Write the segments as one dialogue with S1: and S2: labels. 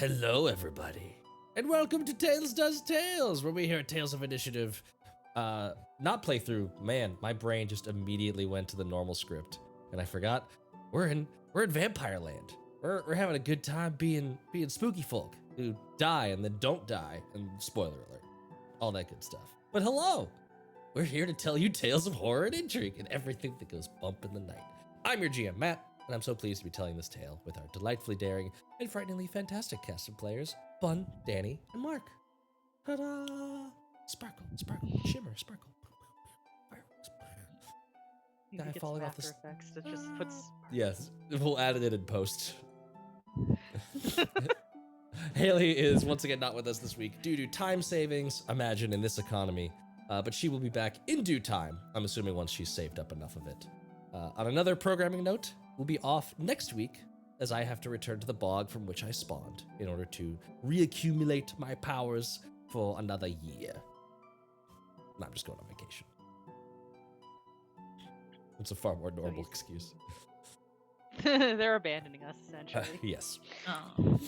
S1: Hello, everybody, and welcome to Tales Does Tales, where we hear Tales of Initiative, not playthrough. Man, my brain just immediately went to the normal script, and I forgot we're in Vampire Land. We're having a good time being spooky folk who die and then don't die, and spoiler alert, all that good stuff. But hello, we're here to tell you tales of horror and intrigue and everything that goes bump in the night. I'm your GM, Matt. And I'm so pleased to be telling this tale with our delightfully daring and frighteningly fantastic cast of players, Bun, Danny, and Mark. Ta-da! Sparkle, sparkle, shimmer, sparkle. Fireworks. Guy falling off the
S2: effects that just puts.
S1: Yes, we'll add it in post. Haley is once again not with us this week due to time savings, imagine, in this economy. But she will be back in due time, I'm assuming once she's saved up enough of it. On another programming note, we'll be off next week as I have to return to the bog from which I spawned in order to reaccumulate my powers for another year. No, I'm just going on vacation. It's a far more normal excuse.
S2: They're abandoning us, essentially.
S1: Yes.
S3: Oh.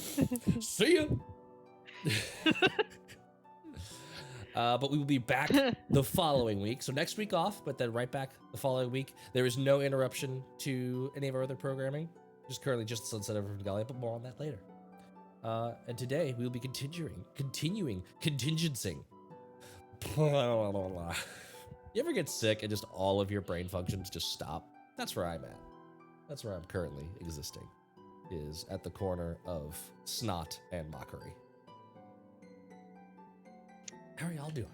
S1: See ya! But we will be back the following week. So next week off, but then right back the following week. There is no interruption to any of our other programming. Just currently just Sunset over Regalia, but more on that later. And today we will be continuing contingencing. You ever get sick and just all of your brain functions just stop? That's where I'm at. That's where I'm currently existing, is at the corner of snot and mockery. How are y'all doing?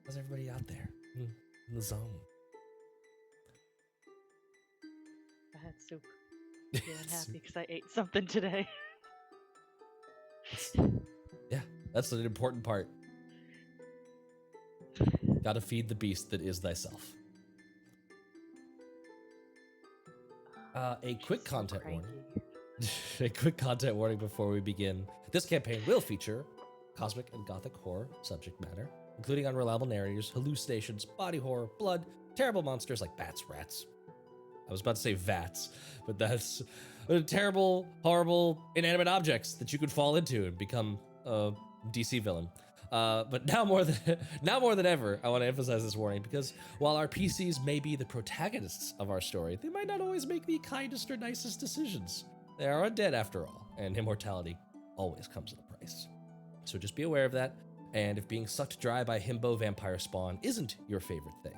S1: How's everybody out there in the zone?
S2: I had soup. I'm feeling happy because I ate something today.
S1: Yeah, that's an important part. Gotta feed the beast that is thyself. A quick content warning. A quick content warning before we begin. This campaign will feature cosmic and gothic horror subject matter, including unreliable narrators, hallucinations, body horror, blood, terrible monsters like bats, rats. I was about to say vats, but that's terrible, horrible, inanimate objects that you could fall into and become a DC villain. But now more than ever, I want to emphasize this warning because while our PCs may be the protagonists of our story, they might not always make the kindest or nicest decisions. They are undead after all, and immortality always comes at a price. So just be aware of that, and if being sucked dry by himbo vampire spawn isn't your favorite thing,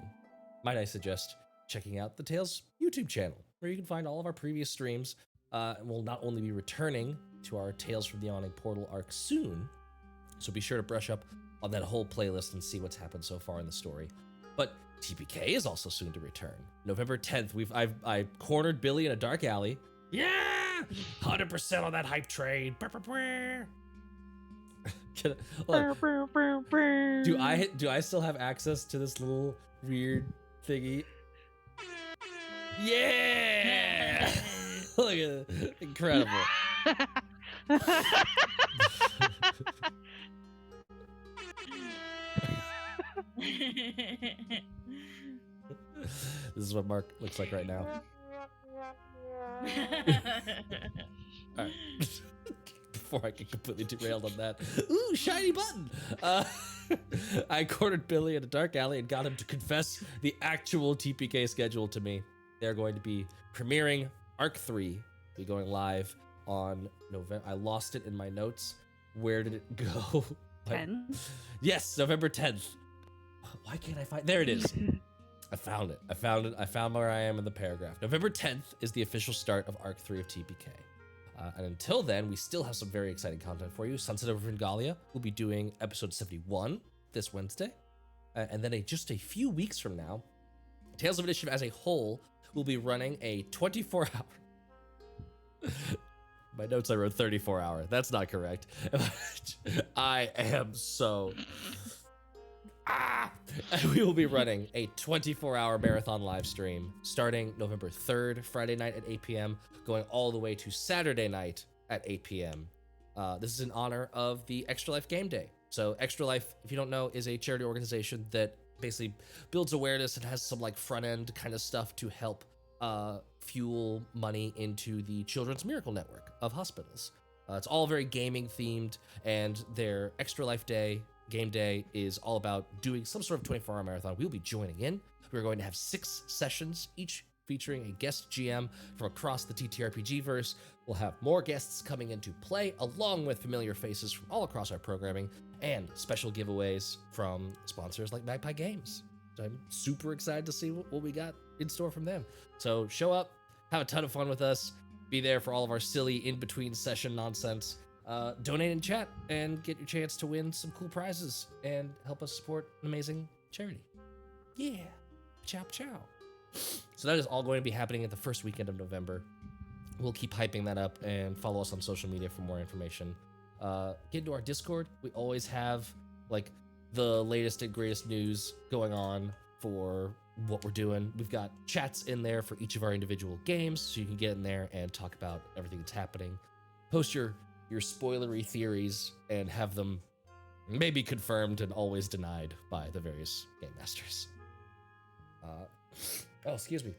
S1: might I suggest checking out the Tales YouTube channel, where you can find all of our previous streams. We'll not only be returning to our Tales from the Awning Portal arc soon, so be sure to brush up on that whole playlist and see what's happened so far in the story. But TPK is also soon to return. November 10th, I cornered Billy in a dark alley. Yeah! 100% on that hype train. Do I still have access to this little weird thingy? Yeah! Look at it. Incredible. This is what Mark looks like right now. All right. Before I get completely derailed on that. Ooh, shiny button! I cornered Billy in a dark alley and got him to confess the actual TPK schedule to me. They're going to be premiering Arc 3, be going live on November. I lost it in my notes. Where did it go?
S2: 10?
S1: Yes, November 10th. Why can't I find? There it is. I found it. I found where I am in the paragraph. November 10th is the official start of Arc 3 of TPK. And until then, we still have some very exciting content for you. Sunset over Regalia will be doing episode 71 this Wednesday. And then just a few weeks from now, Tales of Initiative as a whole will be running a 24-hour... My notes I wrote 34-hour. That's not correct. I am so... We will be running a 24-hour marathon live stream starting November 3rd, Friday night at 8 p.m., going all the way to Saturday night at 8 p.m. This is in honor of the Extra Life Game Day. So Extra Life, if you don't know, is a charity organization that basically builds awareness and has some like front end kind of stuff to help fuel money into the Children's Miracle Network of hospitals. It's all very gaming themed, and their Extra Life Day, game day, is all about doing some sort of 24-hour marathon. We'll be joining in. We're going to have 6 sessions, each featuring a guest GM from across the TTRPG verse. We'll have more guests coming in to play, along with familiar faces from all across our programming, and special giveaways from sponsors like Magpie Games. So I'm super excited to see what we got in store from them. So show up, have a ton of fun with us, be there for all of our silly in-between session nonsense, donate in chat, and get your chance to win some cool prizes and help us support an amazing charity. Yeah, ciao ciao. So that is all going to be happening at the first weekend of November. We'll keep hyping that up, and follow us on social media for more information. Get into our Discord. We always have like the latest and greatest news going on for what we're doing. We've got chats in there for each of our individual games, so you can get in there and talk about everything that's happening. Post your spoilery theories and have them maybe confirmed and always denied by the various game masters. Oh, excuse me.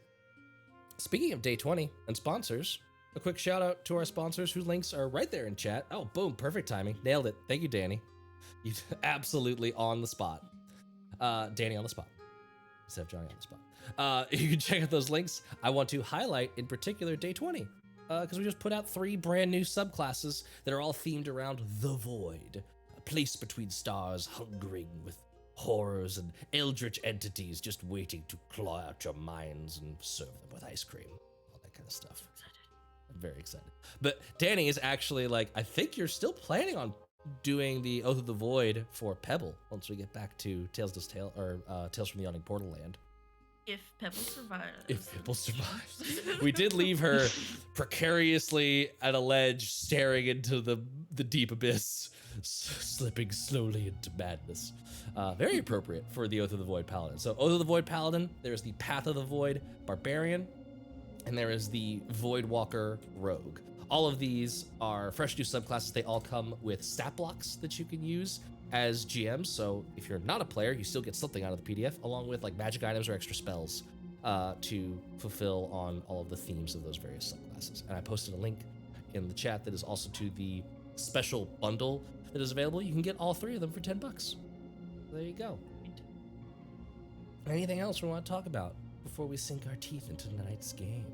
S1: Speaking of Day 20 and sponsors, a quick shout out to our sponsors whose links are right there in chat. Oh, boom, perfect timing. Nailed it. Thank you, Danny. You absolutely on the spot. Danny on the spot. Instead of Johnny on the spot. You can check out those links. I want to highlight in particular Day 20, because we just put out 3 brand new subclasses that are all themed around the Void, a place between stars hungering with horrors and eldritch entities just waiting to claw out your minds and serve them with ice cream. All that kind of stuff. I'm very excited. But Danny is actually like, I think you're still planning on doing the Oath of the Void for Pebble once we get back to Tales from the Yawning Portal Land.
S3: If Pebble survives.
S1: If Pebble survives. We did leave her precariously at a ledge, staring into the deep abyss, slipping slowly into madness. Very appropriate for the Oath of the Void Paladin. So Oath of the Void Paladin, there's the Path of the Void Barbarian, and there is the Void Walker Rogue. All of these are fresh new subclasses. They all come with stat blocks that you can use as GMs. So if you're not a player, you still get something out of the PDF, along with like magic items or extra spells to fulfill on all of the themes of those various subclasses. And I posted a link in the chat that is also to the special bundle that is available. You can get all 3 of them for $10. There you go. Anything else we want to talk about before we sink our teeth into tonight's game?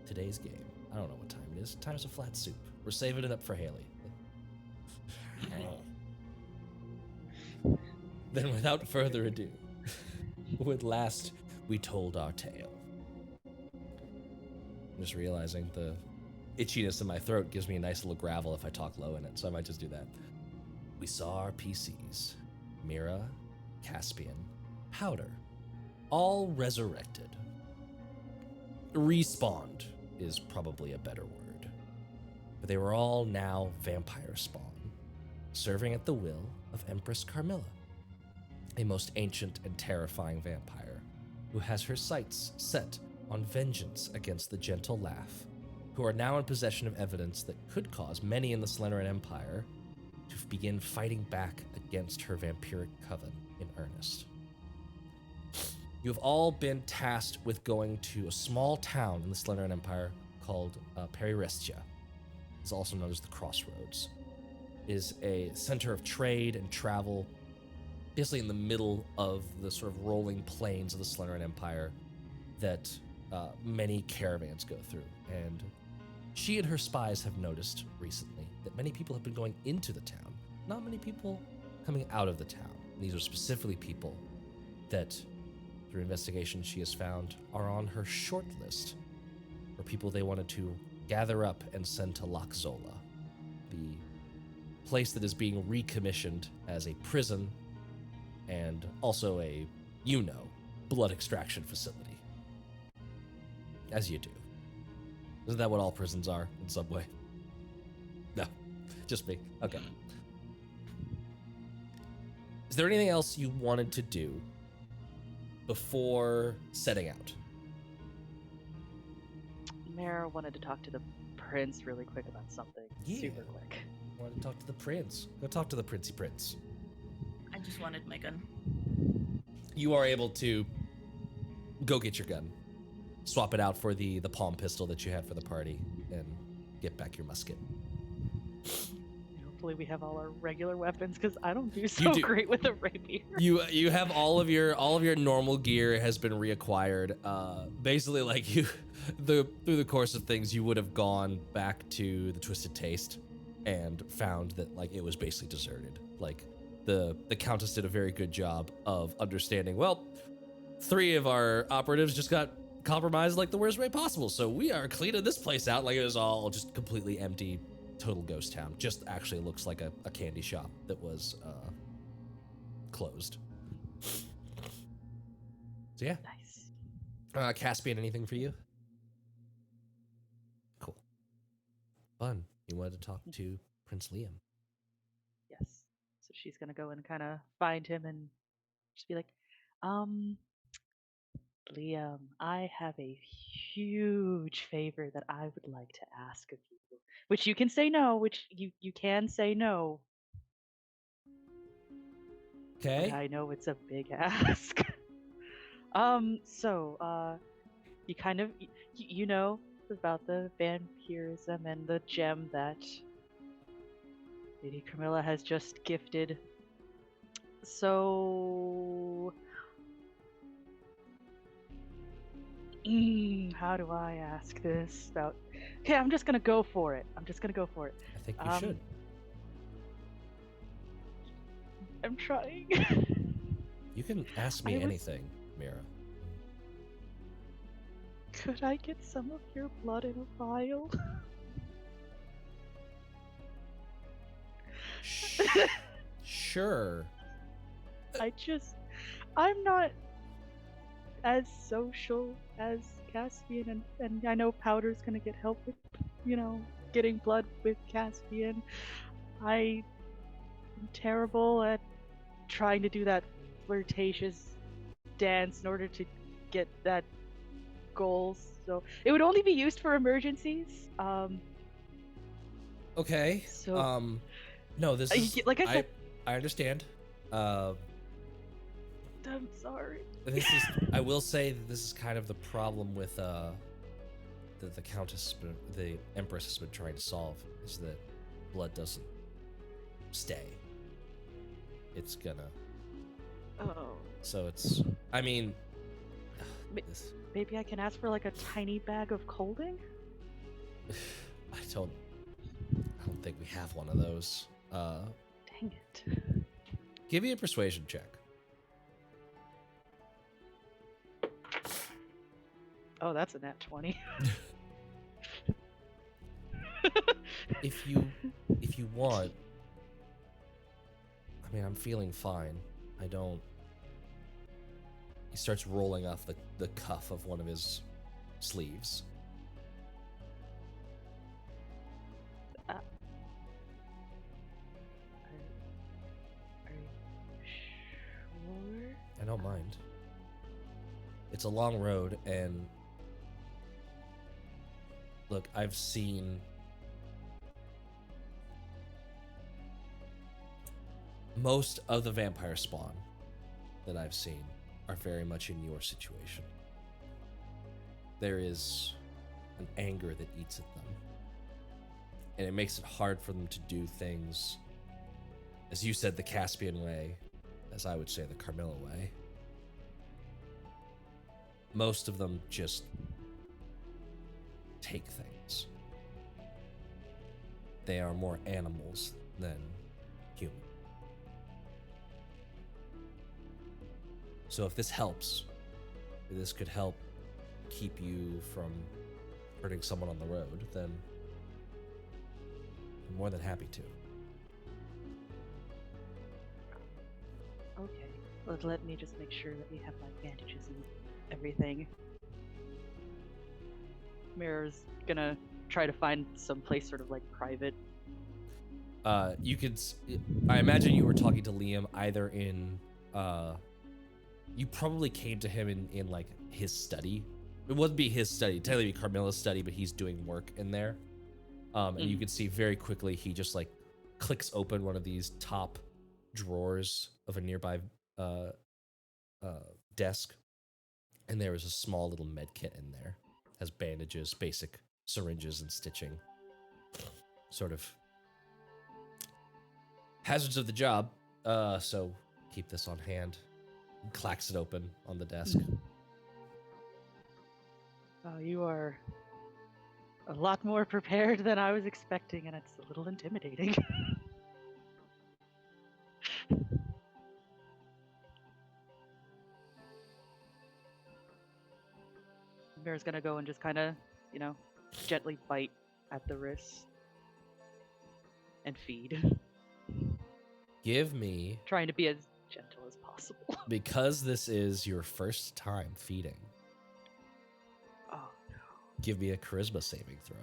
S1: Today's game. I don't know what time it is. Time's a flat soup. We're saving it up for Haley. Then without further ado, when last we told our tale. I'm just realizing the itchiness in my throat gives me a nice little gravel if I talk low in it, so I might just do that. We saw our PCs, Mira, Caspian, Powder, all resurrected. Respawned is probably a better word. But they were all now vampire spawn, serving at the will of Empress Carmilla, a most ancient and terrifying vampire who has her sights set on vengeance against the Gentle Laugh, who are now in possession of evidence that could cause many in the Slenderan Empire to begin fighting back against her vampiric coven in earnest. You have all been tasked with going to a small town in the Slenderan Empire called Parihrestya. It's also known as the Crossroads. It is a center of trade and travel, basically in the middle of the sort of rolling plains of the Slenderan Empire that many caravans go through. And she and her spies have noticed recently that many people have been going into the town, not many people coming out of the town. And these are specifically people that, through investigation she has found, are on her short list for people they wanted to gather up and send to Lockzola, the place that is being recommissioned as a prison and also a, blood extraction facility. As you do. Isn't that what all prisons are in some way? No, just me. Okay. Is there anything else you wanted to do before setting out?
S2: Mara wanted to talk to the prince really quick about something.
S1: Yeah.
S2: Super quick.
S1: Want to talk to the prince? Go talk to the princey prince.
S3: I just wanted my gun.
S1: You are able to go get your gun, swap it out for the palm pistol that you had for the party, and get back your musket.
S2: hopefully we have all our regular weapons because I don't do so
S1: do.
S2: great with a rapier.
S1: You have all of your normal gear has been reacquired. Basically, like you, through the course of things, you would have gone back to the Twisted Taste, and found that like it was basically deserted. Like the Countess did a very good job of understanding. Well, 3 of our operatives just got compromised like the worst way possible, so we are cleaning this place out. Like it was all just completely empty, total ghost town. Just actually looks like a candy shop that was closed. So yeah.
S2: Nice.
S1: Caspian, anything for you? Cool. Fun. You wanted to talk to Prince Liam.
S2: Yes. So she's gonna go and kind of find him and just be like, um, Liam, I have a huge favor that I would like to ask of you. Which you can say no, which you can say no, but
S1: Okay.
S2: I know it's a big ask. You kind of you know about the vampirism and the gem that Lady Camilla has just gifted. So how do I ask this about? Okay, I'm just gonna go for it.
S1: I think you should.
S2: I'm trying.
S1: You can ask me anything, Mira.
S2: Could I get some of your blood in a vial?
S1: Sure.
S2: I'm not as social as Caspian, and I know Powder's gonna get help with, getting blood with Caspian. I'm terrible at trying to do that flirtatious dance in order to get that goal, so it would only be used for emergencies.
S1: Okay.
S2: So
S1: no, this is
S2: like I said,
S1: I understand.
S2: I'm sorry.
S1: I will say that this is kind of the problem with the Countess, the Empress has been trying to solve, is that blood doesn't stay. It's gonna.
S2: Oh.
S1: So it's. I mean.
S2: Maybe I can ask for like a tiny bag of colding?
S1: I don't think we have one of those.
S2: Dang it.
S1: Give me a persuasion check.
S2: Oh, that's a nat 20.
S1: If you want, I mean, I'm feeling fine. I don't. He starts rolling off the cuff of one of his sleeves.
S2: Are you sure?
S1: I don't mind. It's a long road, and look, I've seen most of the vampire spawn that I've seen are very much in your situation. There is an anger that eats at them, and it makes it hard for them to do things, as you said, the Caspian way, as I would say, the Carmilla way. Most of them just take things. They are more animals than human. So if this helps, if this could help keep you from hurting someone on the road, then I'm more than happy to.
S2: Okay. Let me just make sure that we have my bandages and everything. Mirror's gonna try to find some place sort of like private.
S1: You could. I imagine you were talking to Liam either in. You probably came to him in like his study. It wouldn't be his study, technically be Carmilla's study, but he's doing work in there. And you can see very quickly he just like clicks open one of these top drawers of a nearby desk, and there is a small little med kit in there. Has bandages, basic syringes, and stitching. Sort of Hazards of the job. So keep this on hand. Clacks it open on the desk.
S2: Oh, you are a lot more prepared than I was expecting, and it's a little intimidating. Bear's gonna go and just kind of, gently bite at the wrist and feed.
S1: Give me,
S2: Trying to be as gentle as possible.
S1: because this is your first time feeding,
S2: Oh
S1: give me a charisma saving throw.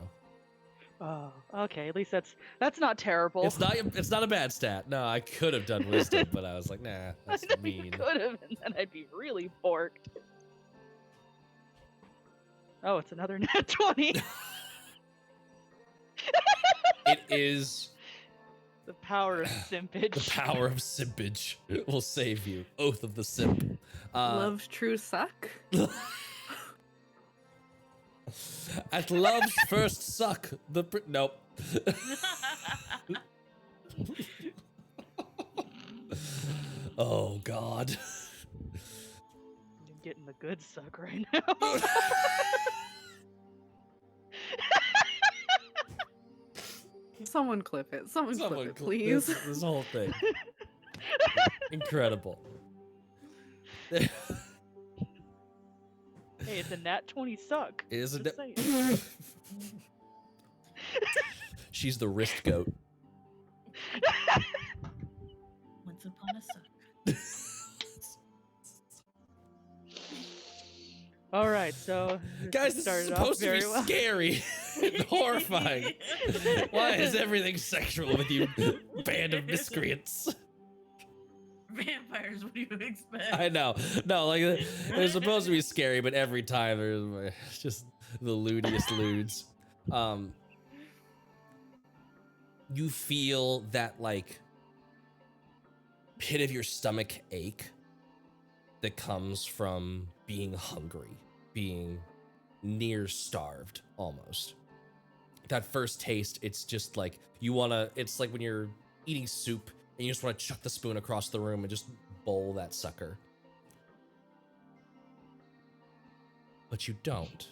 S2: no. Oh, okay. At least that's not terrible.
S1: It's not a bad stat. No, I could have done wisdom, but I was like, nah, that's
S2: I know you
S1: mean.
S2: could have, and then I'd be really porked. Oh, it's another nat 20.
S1: It is
S2: The power of simpage.
S1: the power of simpage will save you. Oath of the simp.
S4: Love's true suck.
S1: At love's first suck, nope. Oh God.
S2: I'm getting the good suck right now.
S4: Someone clip it. Someone clip it, please.
S1: This whole thing. Incredible.
S2: Hey, it's a nat 20 suck.
S1: It is
S2: Just saying.
S1: She's the wrist goat.
S3: Once upon a suck.
S2: All right, so
S1: Guys, this is
S2: started off
S1: supposed to be
S2: very well.
S1: scary and horrifying. Why is everything sexual with you, band of miscreants?
S3: Vampires, what do you expect?
S1: I know. No, like, they're supposed to be scary, but every time there's just the lewdiest lewds. You feel that, like, pit of your stomach ache that comes from being hungry, being near starved almost. That first taste, it's just like it's like when you're eating soup and you just want to chuck the spoon across the room and just bowl that sucker. But you don't.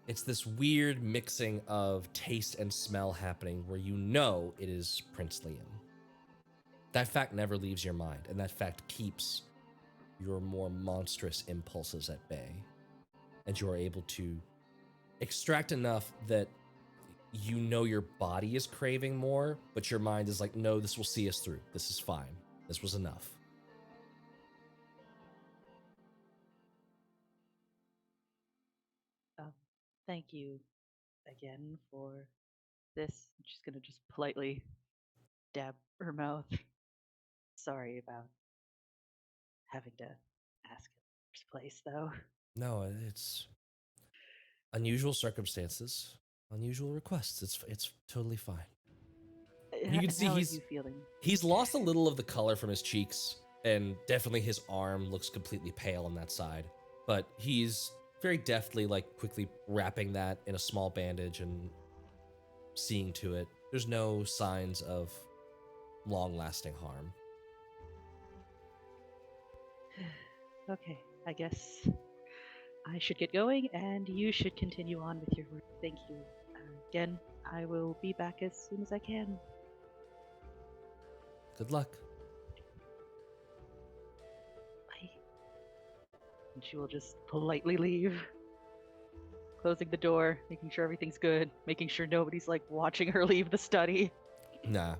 S1: It's this weird mixing of taste and smell happening where you know it is Prince Liam. That fact never leaves your mind, and that fact keeps your more monstrous impulses at bay. And you are able to extract enough that you know your body is craving more, but your mind is like, no, this will see us through. This is fine. This was enough.
S2: Thank you again for this. She's gonna just politely dab her mouth. Sorry about having to ask in the first place, though.
S1: No, it's unusual circumstances, unusual requests. It's totally fine. You can see
S2: How are you feeling?
S1: he's lost a little of the color from his cheeks, and definitely his arm looks completely pale on that side. But he's very deftly, like, quickly wrapping that in a small bandage and seeing to it. There's no signs of long-lasting harm.
S2: Okay, I guess I should get going, and you should continue on with your work. Thank you. Again, I will be back as soon as I can.
S1: Good luck.
S2: Bye. And she will just politely leave, closing the door, making sure everything's good, making sure nobody's, like, watching her leave the study.
S1: Nah.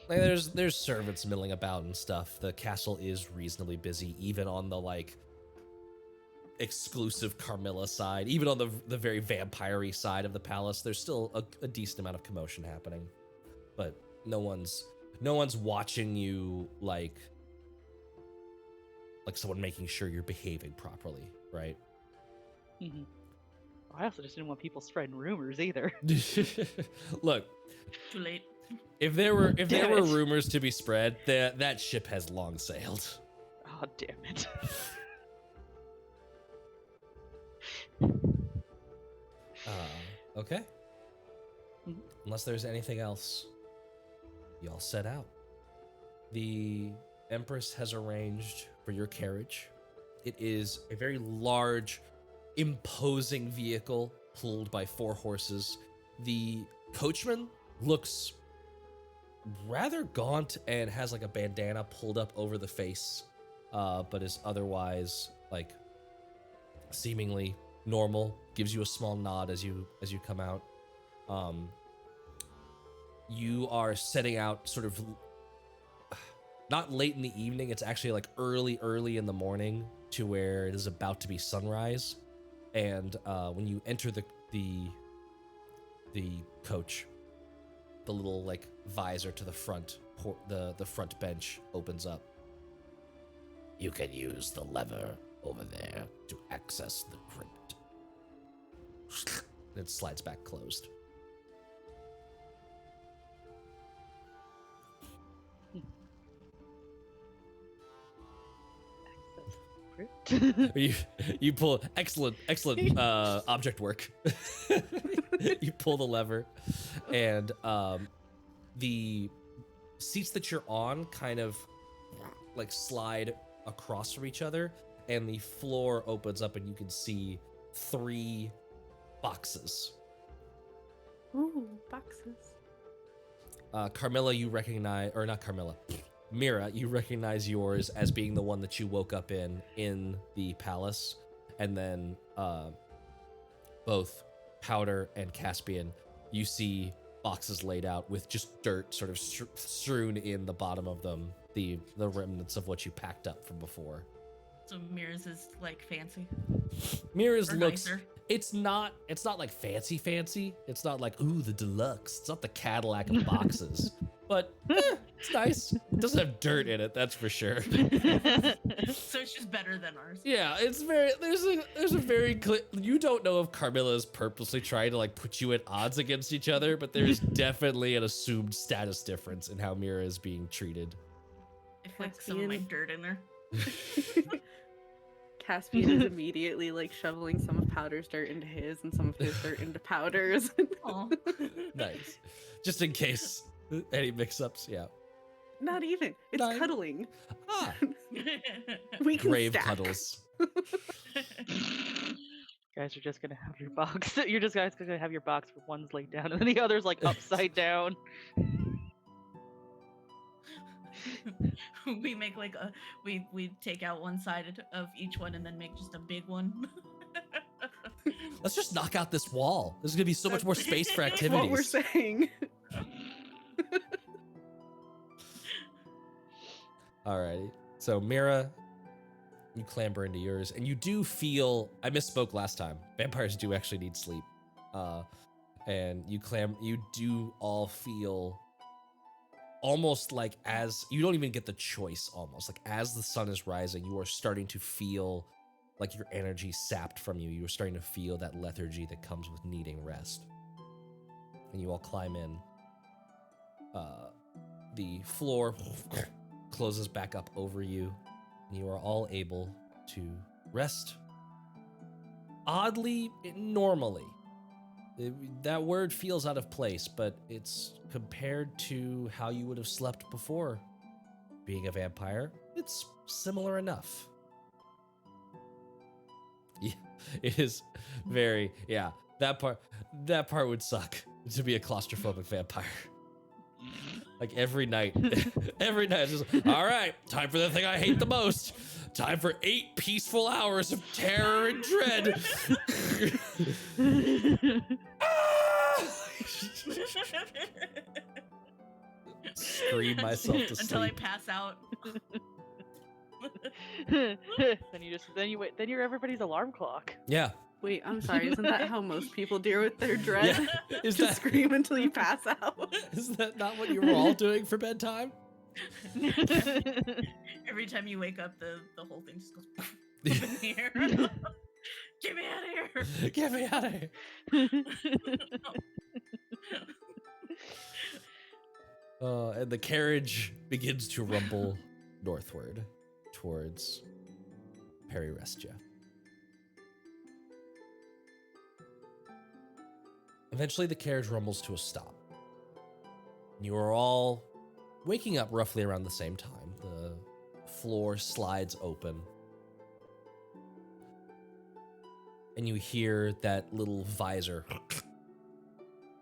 S1: Like, there's servants milling about and stuff. The castle is reasonably busy, even on the, like, exclusive Carmilla side. Even on the very vampire-y side of the palace, there's still a decent amount of commotion happening. But no one's watching you like someone making sure you're behaving properly, right?
S2: Mm-hmm. I also just didn't want people spreading rumors either.
S1: Look,
S3: Too late.
S1: if there were
S2: Damn it.
S1: rumors to be spread, that ship has long sailed.
S2: Oh, damn it.
S1: Okay.
S2: Mhm.
S1: Unless there's anything else. y'all set out. The Empress has arranged for your carriage. It is a very large, imposing vehicle pulled by 4 horses. The coachman looks rather gaunt and has like a bandana pulled up over the face, but is otherwise like seemingly normal. Gives you a small nod as you come out. You are setting out sort of not late in the evening. It's actually like early in the morning, to where it is about to be sunrise. And when you enter the coach, the little like visor to the front, the front bench opens up. You can use the lever over there to access the crypt. It slides back closed. You pull excellent object work. You pull the lever, and the seats that you're on kind of like slide across from each other, and the floor opens up, and you can see 3 boxes.
S4: Ooh, boxes.
S1: Carmilla, you recognize, or not Carmilla, Mira, you recognize yours as being the one that you woke up in the palace. And then both Powder and Caspian, you see boxes laid out with just dirt sort of strewn in the bottom of them, the remnants of what you packed up from before.
S3: So Mira's is like fancy.
S1: Mira's
S3: Or
S1: looks
S3: nicer.
S1: it's not like fancy. It's not like, ooh, the deluxe. It's not the Cadillac of boxes. But it's nice. It doesn't have dirt in it, that's for sure.
S3: So it's just better than ours.
S1: Yeah, it's very there's a very clear, you don't know if Carmilla is purposely trying to like put you at odds against each other, but there's definitely an assumed status difference in how Mira is being treated.
S3: I flick some of my dirt in there.
S4: Caspian is immediately like shoveling some of Powder's dirt into his and some of his dirt into Powder's.
S3: Aw.
S1: Nice. Just in case any mix-ups, yeah.
S4: Not even. It's
S1: Not even-
S4: cuddling.
S1: Ah,
S4: We can
S1: grave
S4: stack.
S1: cuddles.
S2: Guys are just gonna have your box. You're just guys gonna have your box where one's laid down and then the other's like upside down.
S3: We make like we take out one side of each one and then make just a big one.
S1: Let's just knock out this wall. There's gonna be so much more space for
S4: That's
S1: activities.
S4: what we're saying.
S1: Alrighty. So Mira, you clamber into yours, and you do feel, I misspoke last time. Vampires do actually need sleep. And you do all feel almost like, as you don't even get the choice, almost like as the sun is rising, you are starting to feel like your energy sapped from you. You are starting to feel that lethargy that comes with needing rest. And you all climb in. The floor closes back up over you, and you are all able to rest. Oddly, normally. That word feels out of place, but it's compared to how you would have slept before being a vampire. It's similar enough. Yeah, it is very, yeah, that part would suck, to be a claustrophobic vampire. Like every night it's just, all right, time for the thing I hate the most. Time for 8 peaceful hours of terror and dread. Scream myself to
S3: Until I
S1: sleep.
S3: pass out.
S2: then you're everybody's alarm clock.
S1: Yeah.
S4: Wait, I'm sorry. Isn't that how most people deal with their dread?
S1: Yeah. Is
S4: Just
S1: that
S4: scream until you pass out.
S1: is that not what you were all doing for bedtime?
S3: Every time you wake up, the whole thing just goes up in the air. Get me out of here!
S1: Get me out of here. And the carriage begins to rumble northward towards Parihrestya. Eventually, the carriage rumbles to a stop. You are all waking up roughly around the same time. The floor slides open, and you hear that little visor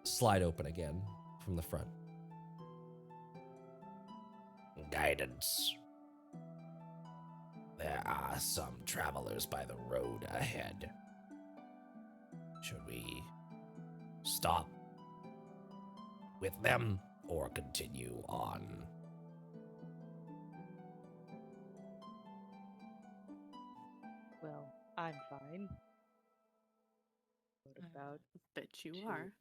S1: slide open again from the front. Guidance. There are some travelers by the road ahead. Should we stop with them or continue on?
S2: Well, I'm fine. What about?
S4: Bet you
S2: Two.
S4: are.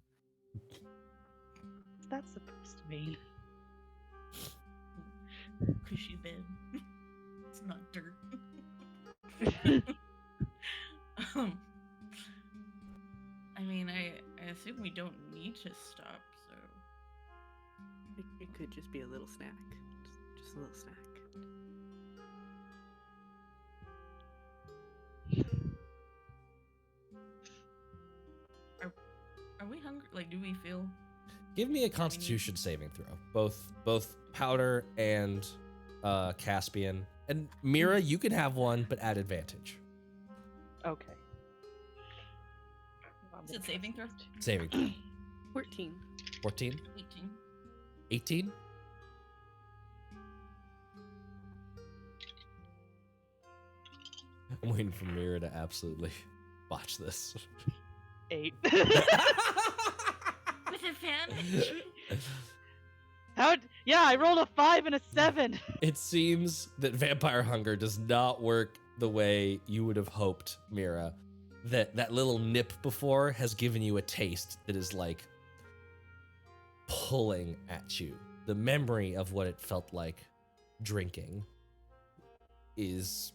S2: What's that supposed to mean?
S3: Cushy bed. It's not dirt. I mean, I assume we don't need to stop, so.
S4: It could just be a little snack. Just a little snack.
S3: Are we hungry? Like, do we feel?
S1: Give me a Constitution saving throw. Both Powder and Caspian. And Mira, you can have one, but at advantage.
S2: Okay.
S3: Is it saving throw?
S1: Saving throw.
S4: 14.
S1: 14?
S3: 18.
S1: 18? I'm waiting for Mira to absolutely watch this.
S2: 8.
S3: With advantage.
S2: Yeah, I rolled a 5 and a 7.
S1: It seems that vampire hunger does not work the way you would have hoped, Mira. That little nip before has given you a taste that is like pulling at you. The memory of what it felt like drinking is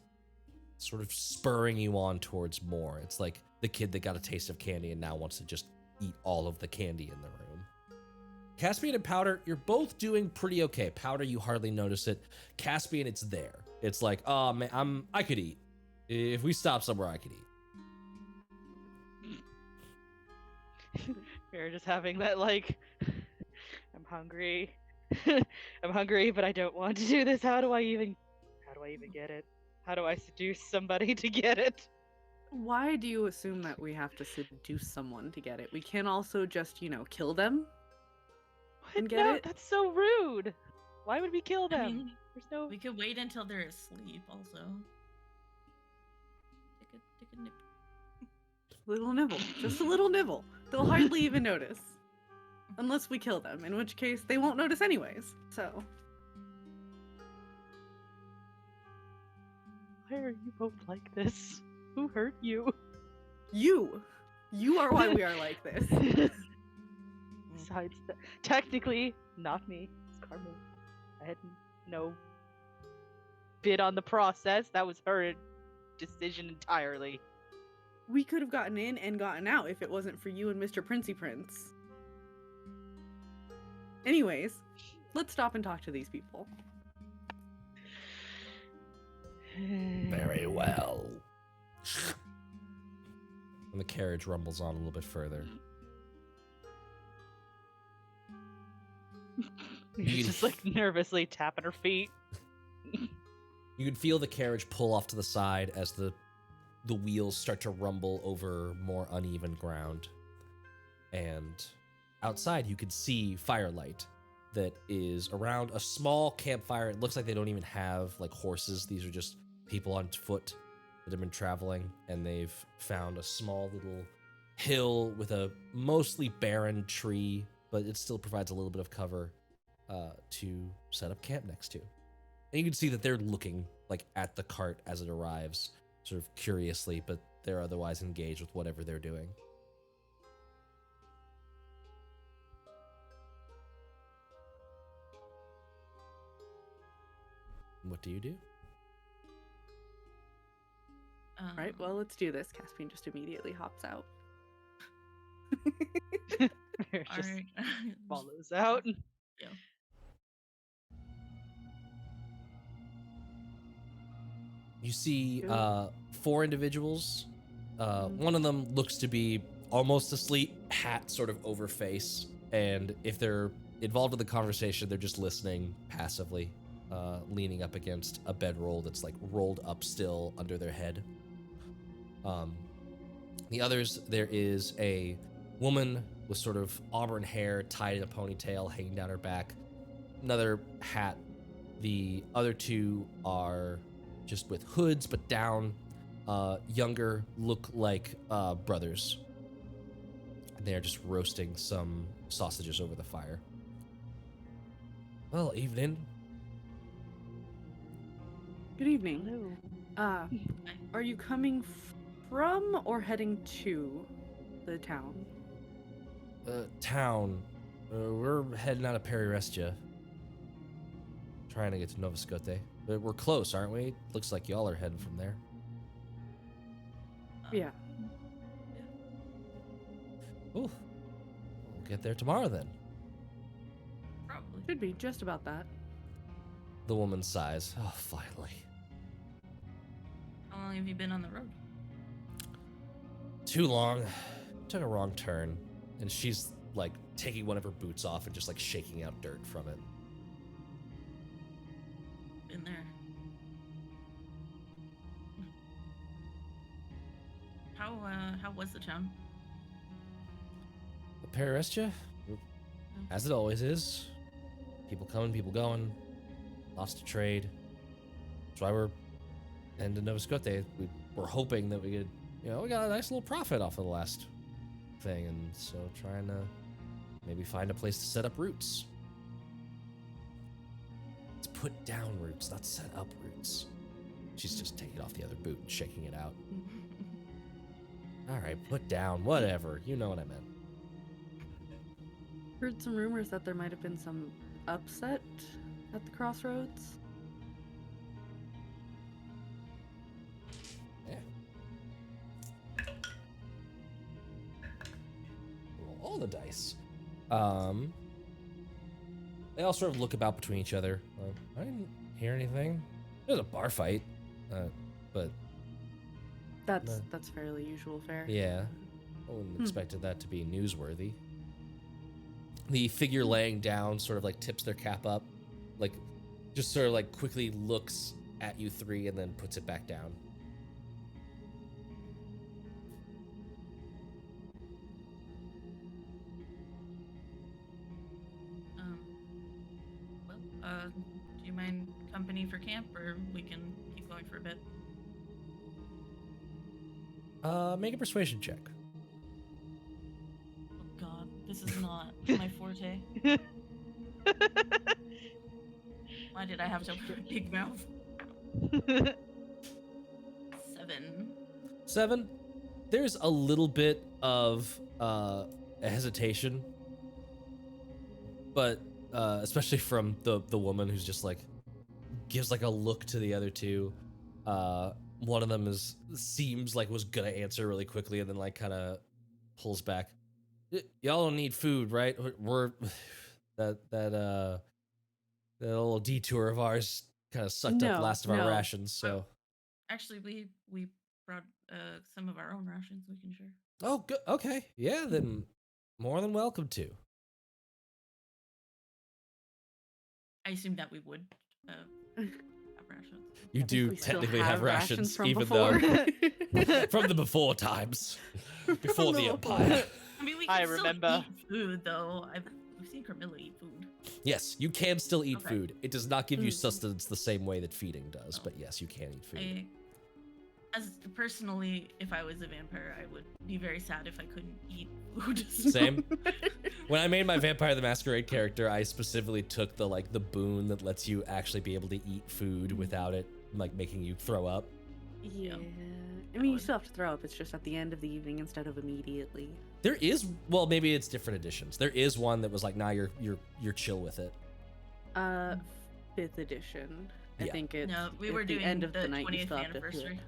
S1: sort of spurring you on towards more. It's like the kid that got a taste of candy and now wants to just eat all of the candy in the room. Caspian and Powder, you're both doing pretty okay. Powder, you hardly notice it. Caspian, it's there. It's like, oh man, I could eat. If we stop somewhere, I could eat.
S2: We're just having that like, I'm hungry. I'm hungry, but I don't want to do this. How do I even get it? How do I seduce somebody to get it?
S4: Why do you assume that we have to seduce someone to get it? We can also just, kill them and get
S2: No,
S4: it.
S2: that's so rude. Why would we kill
S3: I
S2: them?
S3: mean,
S2: There's no.
S3: we could wait until they're asleep. Also, take a nip.
S4: Little nibble. Just a little nibble. They'll hardly even notice. Unless we kill them, in which case they won't notice anyways. So.
S2: Why are you both like this? Who hurt you?
S4: You are why we are like this.
S2: Besides that, technically, not me. It's Carmen. I had no bid on the process. That was her decision entirely.
S4: We could have gotten in and gotten out if it wasn't for you and Mr. Princey Prince. Anyways, let's stop and talk to these people.
S1: Very well. And the carriage rumbles on a little bit further.
S2: She's just like nervously tapping her feet.
S1: You can feel the carriage pull off to the side as the wheels start to rumble over more uneven ground. And outside you can see firelight that is around a small campfire. It looks like they don't even have like horses. These are just people on foot that have been traveling, and they've found a small little hill with a mostly barren tree, but it still provides a little bit of cover to set up camp next to. And you can see that they're looking like at the cart as it arrives, sort of curiously, but they're otherwise engaged with whatever they're doing. What do you do?
S4: Right, well, let's do this. Caspian just immediately hops out.
S2: It just
S3: Alright.
S2: follows out.
S3: Yeah.
S1: You see 4 individuals. One of them looks to be almost asleep, hat sort of over face, and if they're involved in the conversation. They're just listening passively, leaning up against a bedroll that's like rolled up still under their head. The others, there is a woman with sort of auburn hair tied in a ponytail hanging down her back, another hat. The other two are just with hoods but down, younger, look like brothers. They're just roasting some sausages over the fire. Well, evening.
S4: Good evening.
S2: Hello.
S4: Are you coming from or heading to the town?
S1: Town. We're heading out of Parihrestya. Trying to get to Nova Scotia. But we're close, aren't we? Looks like y'all are heading from there.
S4: Yeah.
S1: Ooh. We'll get there tomorrow then.
S3: Probably.
S4: Should be just about that.
S1: The woman sighs. Oh, finally.
S3: How long have you been on the road?
S1: Too long. Took a wrong turn. And she's like taking one of her boots off and just like shaking out dirt from it.
S3: Been there. How was the town?
S1: Parihrestya? As it always is. People coming, people going. Lots to trade. That's why we're heading to Nova Scotia. We're hoping that we could, we got a nice little profit off of the last thing, and so trying to maybe find a place to set up roots. It's put down roots, not set up roots. She's just taking off the other boot and shaking it out. All right, put down, whatever. You know what I meant.
S4: Heard some rumors that there might have been some upset at the crossroads.
S1: Yeah. Roll all the dice. They all sort of look about between each other. I didn't hear anything. There was a bar fight, but
S4: That's fairly usual fare.
S1: yeah, I wouldn't expected that to be newsworthy. The figure laying down sort of like tips their cap up, like just sort of like quickly looks at you three and then puts it back down.
S3: Do you mind company for camp, or we can keep going for a bit?
S1: Make a persuasion check.
S3: Oh God, this is not my forte. Why did I have to open a big mouth? 7.
S1: 7. There's a little bit of a hesitation, but especially from the woman who's just like gives like a look to the other two. One of them seems like was gonna answer really quickly and then like kind of pulls back. Y'all don't need food, right? We're that little detour of ours kind of sucked up the last of our rations. So
S3: Actually, we brought some of our own rations we can share.
S1: oh, good. Okay, yeah, then more than welcome to.
S3: I assume that we would have rations.
S1: You
S4: I think
S1: do
S4: we still
S1: technically have rations,
S4: from
S1: even
S4: before.
S1: though from the before times, before the Empire.
S3: I mean, we
S2: I
S3: can still
S2: remember.
S3: eat food, though. We've seen Camilla eat food.
S1: Yes, you can still eat
S3: Okay.
S1: food. It does not give you
S4: Mm.
S1: sustenance the same way that feeding does, but yes, you can eat food.
S3: Personally, if I was a vampire, I would be very sad if I couldn't eat food.
S1: Same. When I made my Vampire the Masquerade character, I specifically took the boon that lets you actually be able to eat food without it like making you throw up.
S4: Yeah. I mean, you still have to throw up. It's just at the end of the evening instead of immediately.
S1: There is, well, maybe it's different editions. There is one that was like, nah, you're chill with it.
S4: 5th edition. I
S1: Yeah.
S4: think it's
S3: No, we
S4: at
S3: were
S4: the
S3: doing
S4: end of
S3: the
S4: the night. You
S3: 20th
S4: still have to do it.
S3: anniversary.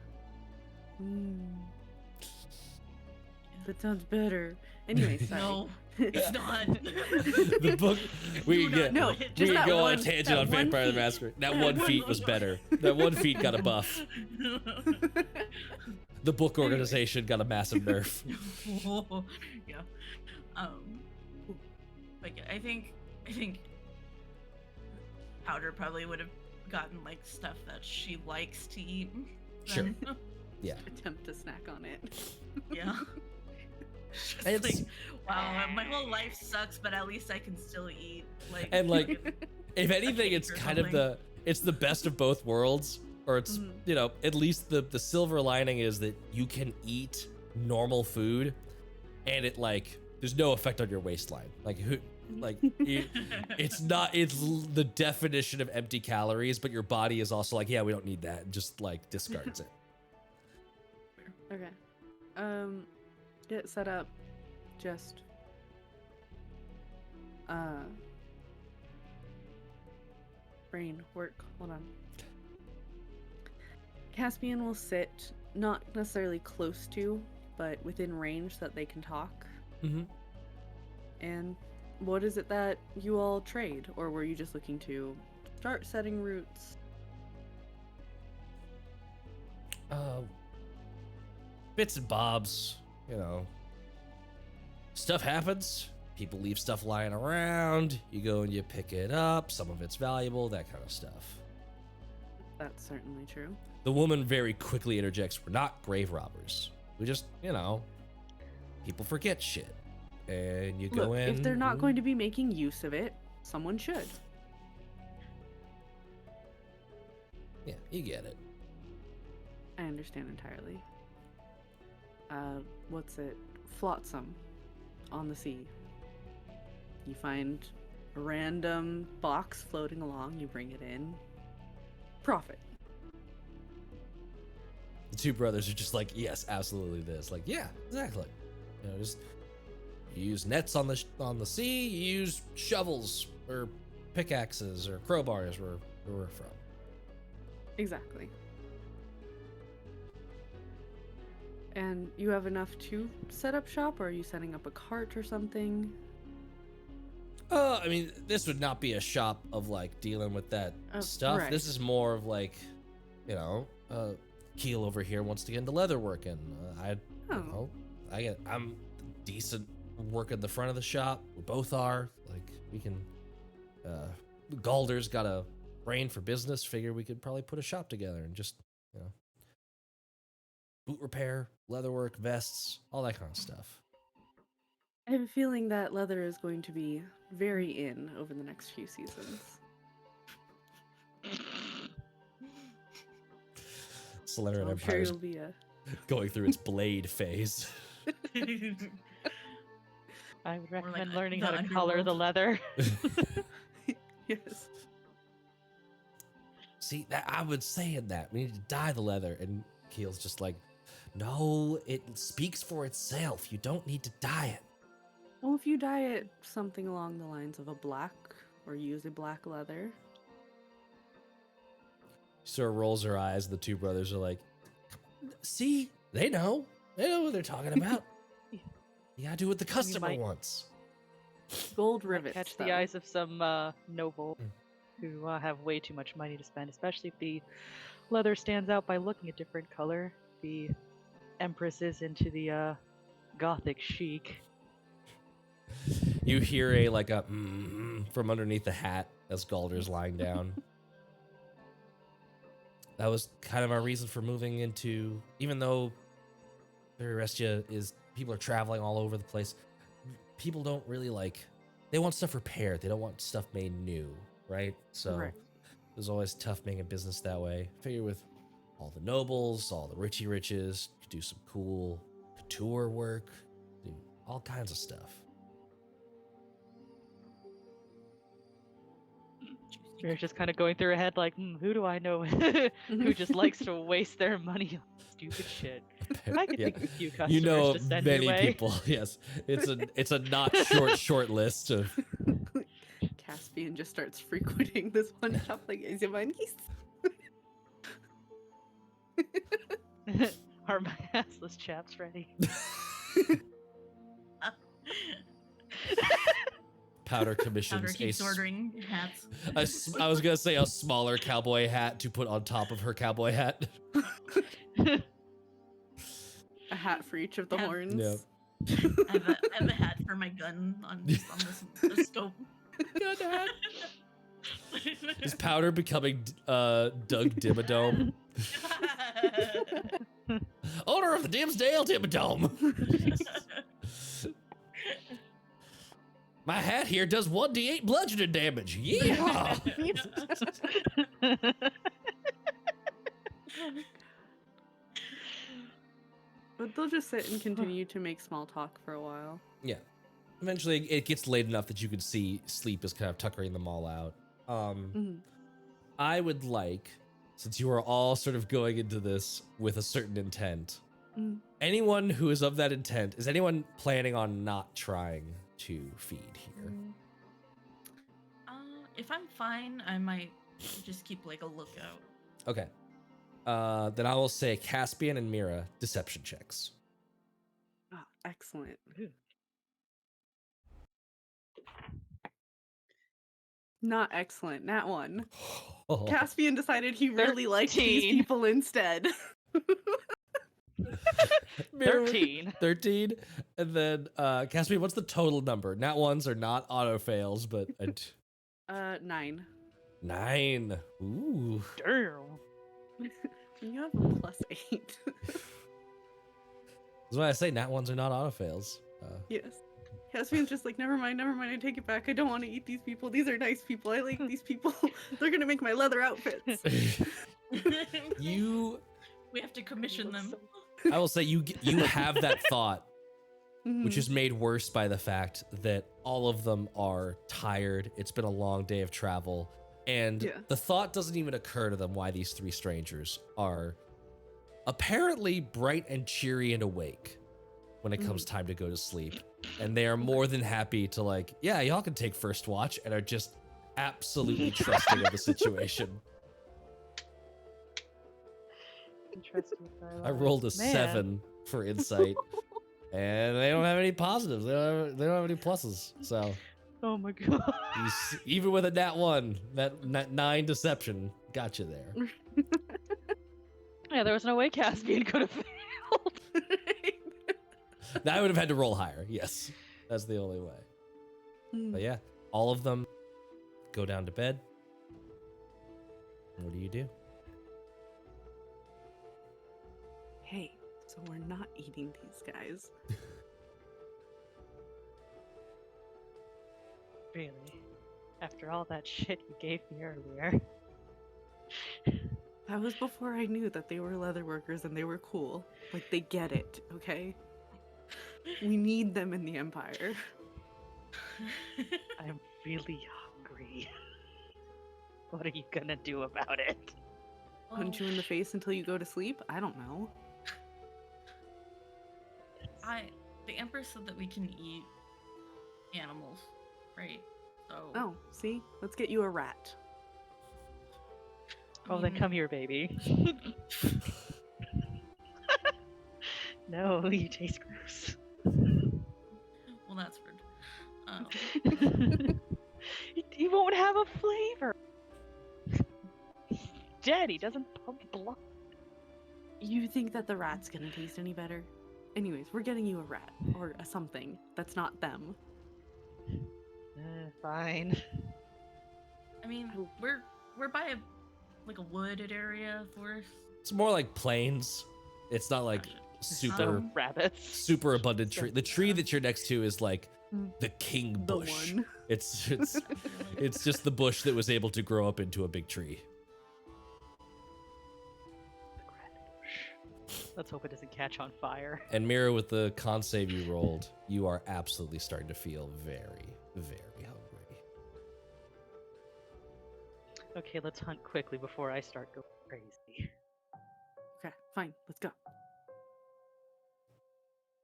S4: That sounds better. Anyway, sorry.
S3: No, it's not.
S1: The book we
S3: Do
S1: get
S3: not
S4: No,
S3: do it.
S1: we
S4: just
S1: could
S4: that
S1: go on a
S4: one-
S1: tangent
S4: that
S1: on
S4: one
S1: Vampire the
S4: feat.
S1: Masquerade. That
S4: That
S1: one
S4: one
S1: feat was better. That one feat got a buff. The book organization got a massive nerf.
S3: Yeah. But yeah, I think I think Powder probably would have gotten like stuff that she likes to eat.
S1: Sure.
S3: then.
S1: Yeah.
S4: Attempt to snack on it.
S3: Yeah. Just
S1: It's-
S3: like, wow, my whole life sucks, but at least I can still eat. Like,
S1: And, like, if anything,
S3: cake
S1: it's
S3: or
S1: kind of
S3: something.
S1: it's the best of both worlds, or it's
S4: Mhm.
S1: you know, at least the silver lining is that you can eat normal food, and it like there's no effect on your waistline. Like who, like it's the definition of empty calories, but your body is also like, yeah, we don't need that, and just like discards it.
S4: Okay. Get set up. Just. Brain work. Hold on. Caspian will sit not necessarily close to, but within range that they can talk.
S1: Mm-hmm.
S4: And what is it that you all trade, or were you just looking to start setting roots?
S1: Bits and bobs, you know. Stuff happens. People leave stuff lying around. You go and you pick it up. Some of it's valuable, that kind of stuff.
S4: That's certainly true.
S1: The woman very quickly interjects, we're not grave robbers. We just, you know, people forget shit. And you go
S4: Look,
S1: in.
S4: if they're not going to be making use of it, someone should.
S1: Yeah, you get it.
S4: I understand entirely. What's it? Flotsam on the sea. You find a random box floating along, you bring it in. Profit.
S1: The two brothers are just like, yes, absolutely this. Like, yeah, exactly. You know, just you use nets on the sea, you use shovels or pickaxes or crowbars where we're from.
S4: Exactly. And you have enough to set up shop, or are you setting up a cart or something?
S1: I mean, this would not be a shop of like dealing with that stuff.
S4: Right.
S1: This is more of like, you know, Keel over here wants to get into leather working. I'm decent working the front of the shop. We both are. Like, we can. Galder's got a brain for business. Figure we could probably put a shop together and just, you know, boot repair, leatherwork, vests, all that kind of stuff.
S4: I have a feeling that leather is going to be very in over the next few seasons.
S1: Solera
S4: So I'm sure
S1: Empire's
S4: you'll be a...
S1: going through its blade phase.
S2: I would
S3: like
S2: recommend
S3: the
S2: learning how to color the
S3: underworld.
S2: leather.
S4: Yes.
S1: See, that I was saying that we need to dye the leather, and Keel's just like, no, it speaks for itself. You don't need to dye it.
S4: Well, if you dye it something along the lines of a black, or use a black leather.
S1: Sora rolls her eyes. The two brothers are like, see, they know what they're talking about. You gotta do what the customer
S2: might-
S1: wants.
S4: Gold
S2: Might
S4: rivets.
S2: catch
S4: though.
S2: the eyes of some noble
S1: Mm.
S2: who have way too much money to spend, especially if the leather stands out by looking a different color. The Empress is into the gothic chic.
S1: You hear a from underneath the hat as Galder's lying down. That was kind of our reason for moving into, even though Parihrestya is, people are traveling all over the place. People don't really they want stuff repaired. They don't want stuff made new, right? So
S4: Right.
S1: it was always tough making a business that way. Figure with all the nobles, all the richy riches, you could do some cool couture work, do all kinds of stuff.
S2: You're just kind of going through her head like, who do I know who just likes to waste their money on stupid shit? I could
S1: Yeah.
S2: think of a few customers
S1: You know
S2: to send
S1: many
S2: your way.
S1: people. Yes, it's a not short list of.
S4: Caspian just starts frequenting this one shop like, is it my niece?
S2: Are my assless chaps ready?
S1: Powder
S3: Powder
S1: commissions
S3: keeps ordering hats.
S1: I was gonna say a smaller cowboy hat to put on top of her cowboy hat.
S4: A hat for each of the
S3: Yeah.
S4: horns.
S1: Yeah.
S3: I have a hat for my gun on the scope.
S1: God, Dad. Is Powder becoming Doug Dimmadome? Owner of the Dimsdale Dimmadome. My hat here does 1d8 bludgeoning damage. Yeah.
S4: But they'll just sit and continue to make small talk for a while.
S1: Yeah. Eventually, it gets late enough that you can see sleep is kind of tuckering them all out. I would like, since you are all sort of going into this with a certain intent, anyone who is of that intent, is anyone planning on not trying to feed here?
S3: If I'm fine, I might just keep like a lookout.
S1: Okay. Then I will say Caspian and Mira, deception checks.
S4: Oh, excellent. Not excellent. Nat 1.
S1: Oh.
S4: Caspian decided he really liked these
S2: 13.
S4: people instead.
S2: 13.
S1: 13. And then, Caspian, what's the total number? Nat 1s are not auto fails, but
S4: 9.
S1: 9. Ooh.
S2: Damn.
S4: You have a plus 8.
S1: That's why I say Nat 1s are not auto fails.
S4: Yes. Caspian's just like, never mind, I take it back. I don't want to eat these people. These are nice people. I like these people. They're gonna make my leather outfits.
S3: We have to commission them.
S1: I will say you have that thought, which is made worse by the fact that all of them are tired. It's been a long day of travel. And the thought doesn't even occur to them why these 3 strangers are apparently bright and cheery and awake when it comes time to go to sleep. And they are more than happy to like, yeah, y'all can take first watch, and are just absolutely trusting of the situation. I rolled a 7 for insight, and they don't have any positives. They don't have any pluses. So,
S2: Oh my god.
S1: even with a nat 1, that 9 deception got you there.
S2: Yeah, there was no way Caspian could have failed.
S1: Now I would have had to roll higher. Yes, that's the only way. But yeah, all of them go down to bed. What do you do?
S4: Hey, so we're not eating these guys.
S2: Really? After all that shit you gave me earlier.
S4: That was before I knew that they were leather workers and they were cool. Like, they get it, okay? We need them in the Empire.
S2: I'm really hungry. What are you gonna do about it?
S4: Punch you in the face until you go to sleep? I don't know.
S3: The Empress said that we can eat animals, right? So.
S4: Oh, see? Let's get you a rat.
S2: Oh, then come here, baby. No, you taste gross.
S3: Well, that's rude.
S2: He won't have a flavor. Dead. He doesn't pump blood.
S4: You think that the rat's gonna taste any better? Anyways, we're getting you a rat or a something that's not them.
S2: Fine.
S3: I mean, we're by a wooded area, forest.
S1: It's more like plains. It's not like super
S2: Rabbits.
S1: super abundant tree. The tree that you're next to is like the king
S4: The
S1: bush.
S4: one.
S1: It's just the bush that was able to grow up into a big tree.
S2: Let's hope it doesn't catch on fire.
S1: And Mira, with the con save you rolled, you are absolutely starting to feel very, very hungry.
S2: Okay, let's hunt quickly before I start going crazy.
S4: Okay, fine, let's go.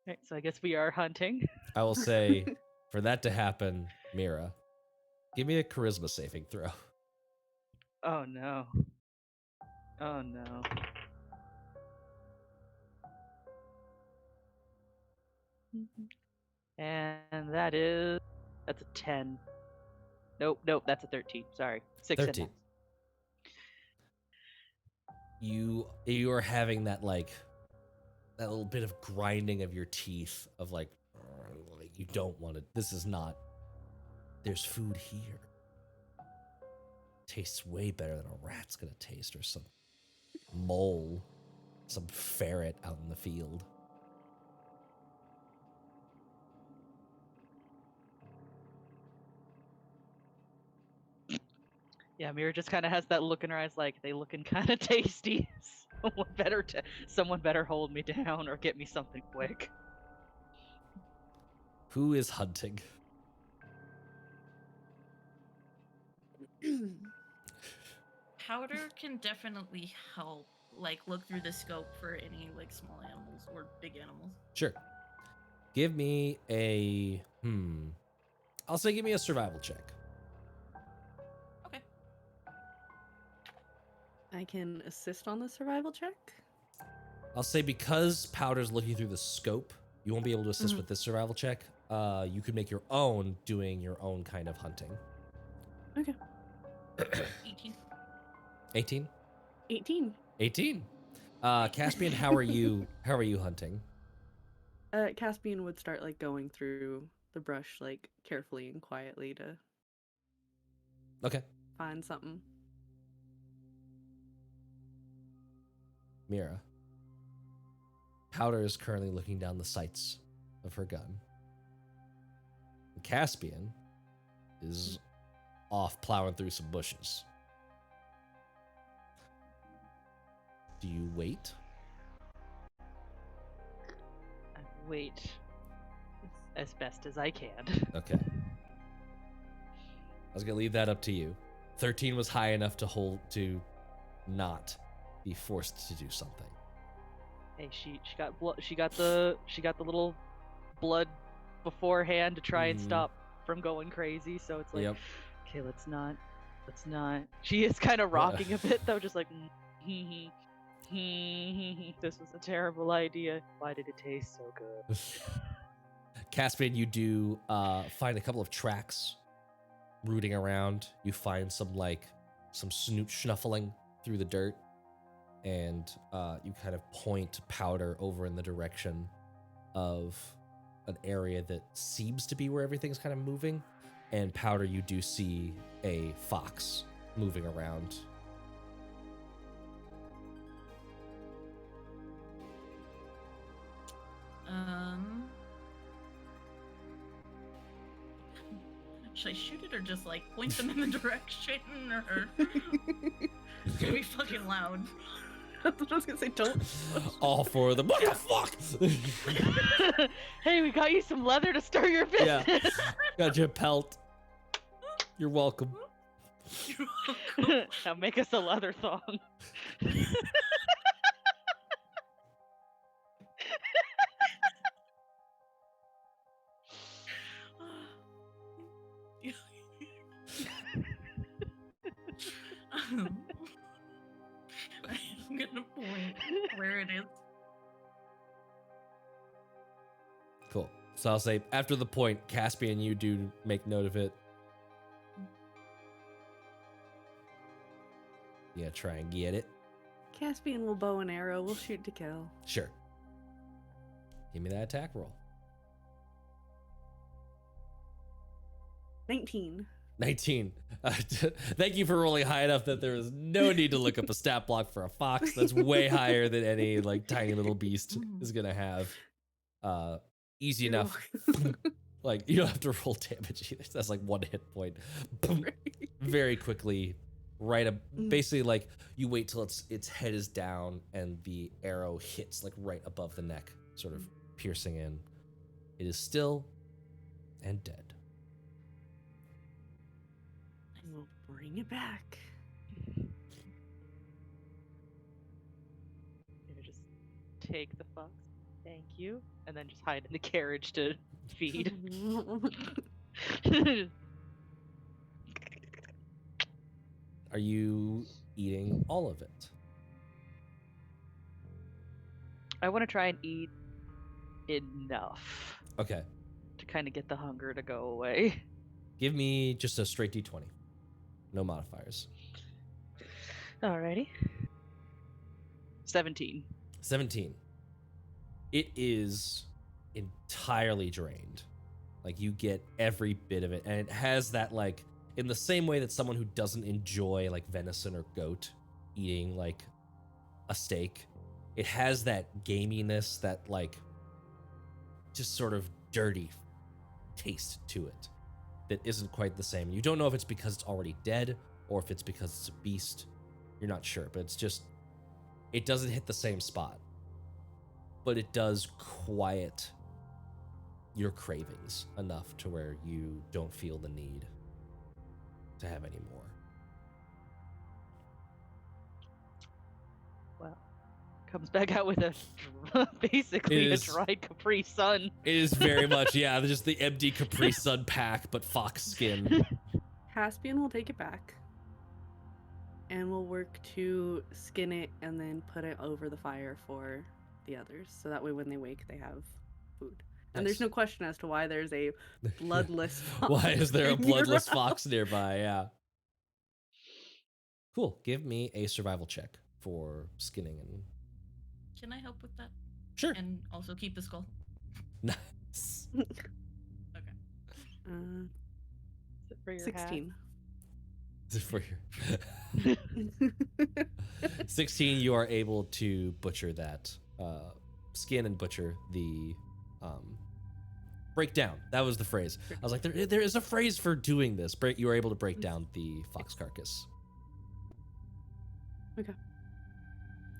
S2: Alright, so I guess we are hunting.
S1: I will say, for that to happen, Mira, give me a charisma saving throw.
S2: Oh no. Oh no. And that's a 10. Nope, that's a 13. Sorry. 6
S1: 13. You are having that that little bit of grinding of your teeth of like you don't want to. This is not there's food here. Tastes way better than a rat's gonna taste, or some mole, some ferret out in the field.
S2: Yeah, Mira just kind of has that look in her eyes, like they looking kind of tasty. Someone better hold me down or get me something quick.
S1: Who is hunting?
S3: Powder can definitely help, like, look through the scope for any, like, small animals or big animals.
S1: Sure. Give me a I'll say give me a survival check.
S3: Okay.
S4: I can assist on the survival check.
S1: I'll say because Powder's looking through the scope, you won't be able to assist
S4: Mhm.
S1: with this survival check. You could make your own doing your own kind of hunting.
S4: Okay.
S3: 18.
S1: 18?
S4: 18.
S1: 18. Caspian, how are you hunting?
S4: Caspian would start like going through the brush like carefully and quietly to
S1: Okay.
S4: find something.
S1: Mira. Powder is currently looking down the sights of her gun. And Caspian is off plowing through some bushes. Do you wait?
S2: I wait as best as I can.
S1: Okay. I was gonna leave that up to you. 13 was high enough to not be forced to do something.
S2: Hey, she got she got the little blood beforehand to try and
S1: Mhm.
S2: stop from going crazy. So it's like,
S1: Yep.
S2: okay, let's not. She is kind of rocking a bit though, just like. This was a terrible idea. Why did it taste so good?
S1: Caspian, you do find a couple of tracks rooting around. You find some snoot snuffling through the dirt, and you kind of point Powder over in the direction of an area that seems to be where everything's kind of moving. And Powder, you do see a fox moving around.
S3: Should I shoot it or just like point them in the direction, or it's gonna be fucking loud?
S4: That's what I was gonna say. Don't.
S1: All four of them. What the fuck?
S2: Hey, we got you some leather to stir your
S1: Yeah.
S2: business.
S1: Got you a pelt. You're welcome.
S3: You're welcome.
S2: Now make us a leather thong.
S3: I'm gonna point where it is.
S1: Cool. So I'll say after the point, Caspian, you do make note of it. Yeah, try and get it.
S4: Caspian will bow and arrow. We'll shoot to kill.
S1: Sure. Give me that attack roll.
S4: 19.
S1: 19. Thank you for rolling high enough that there is no need to look up a stat block for a fox. That's way higher than any tiny little beast is gonna have. Easy enough. You don't have to roll damage either. That's like 1 hit point. Boom. Very quickly, basically you wait till its head is down and the arrow hits right above the neck, sort of piercing in. It is still and dead.
S4: And we'll bring it back.
S2: Just take the fox. Thank you. And then just hide in the carriage to feed.
S1: Are you eating all of it?
S2: I want to try and eat enough
S1: Okay.
S2: to kind of get the hunger to go away.
S1: Give me just a straight d20. No modifiers.
S2: Alrighty. 17.
S1: 17. It is entirely drained. Like you get every bit of it, and it has that like in the same way that someone who doesn't enjoy like venison or goat eating like a steak, it has that gaminess, that like just sort of dirty taste to it that isn't quite the same. You don't know if it's because it's already dead or if it's because it's a beast. You're not sure, but it's just, it doesn't hit the same spot, but it does quiet your cravings enough to where you don't feel the need to have any more.
S2: Well, comes back out with a basically
S1: It
S2: a
S1: is-
S2: dried Capri Sun.
S1: It is very much, yeah, just the empty Capri Sun pack, but fox skin.
S4: Caspian will take it back. And we'll work to skin it and then put it over the fire for the others. So that way when they wake, they have food. And there's
S1: Nice.
S4: no question as to why there's a bloodless fox.
S1: Why is there a bloodless
S4: around.
S1: fox nearby? Yeah. Cool. Give me a survival check for skinning and.
S3: Can I help with that?
S1: Sure.
S3: And also keep the skull.
S1: Nice.
S3: Okay.
S2: Is it for your
S4: 16.
S1: For your 16, you are able to butcher that, skin and butcher the, break down. That was the phrase. I was like, there is a phrase for doing this. You were able to break down the fox carcass.
S4: Okay.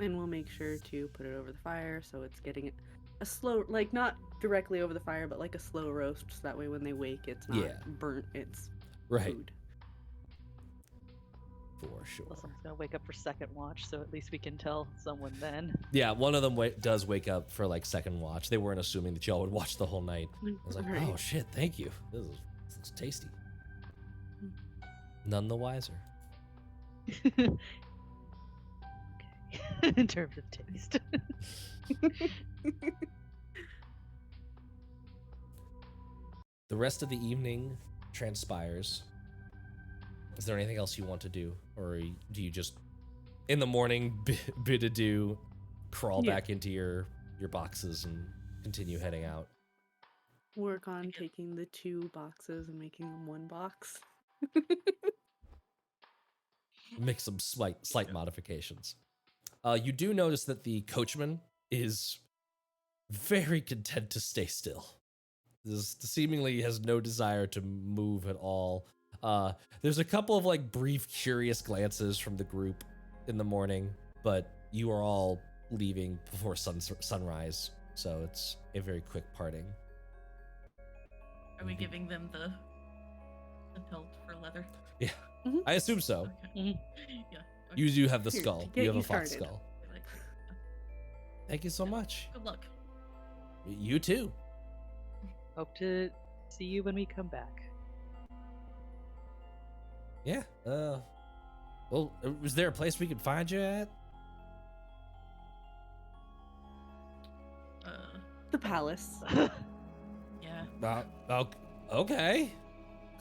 S4: And we'll make sure to put it over the fire so it's getting it a slow, like not directly over the fire, but like a slow roast. So that way when they wake, it's not
S1: Yeah.
S4: burnt, it's
S1: Right.
S4: food.
S1: For sure.
S2: Well, someone's gonna wake up for second watch, so at least we can tell someone then.
S1: Yeah, one of them does wake up for like second watch. They weren't assuming that y'all would watch the whole night. I was like,
S4: Right.
S1: oh shit, thank you. This looks tasty. None the wiser.
S2: Okay. In terms of taste.
S1: The rest of the evening transpires. Is there anything else you want to do? Or do you just, in the morning, bid adieu, crawl
S4: Yeah.
S1: back into your boxes and continue heading out?
S4: Work on taking the 2 boxes and making them 1 box.
S1: Make some slight modifications. You do notice that the coachman is very content to stay still. This seemingly has no desire to move at all. There's a couple of like brief, curious glances from the group in the morning, but you are all leaving before sunrise, so it's a very quick parting.
S3: Are we giving them the pelt for leather?
S1: Yeah,
S4: Mhm.
S1: I assume so.
S3: Okay. Yeah. Okay.
S1: You do have the
S4: Here,
S1: skull.
S4: to get
S1: You have
S4: you
S1: a fox
S4: started.
S1: skull.
S3: I like it.
S1: Thank you so much.
S3: Good luck.
S1: You too.
S2: Hope to see you when we come back.
S1: Yeah. Well, is there a place we could find you at?
S4: The palace.
S3: Yeah.
S1: Okay.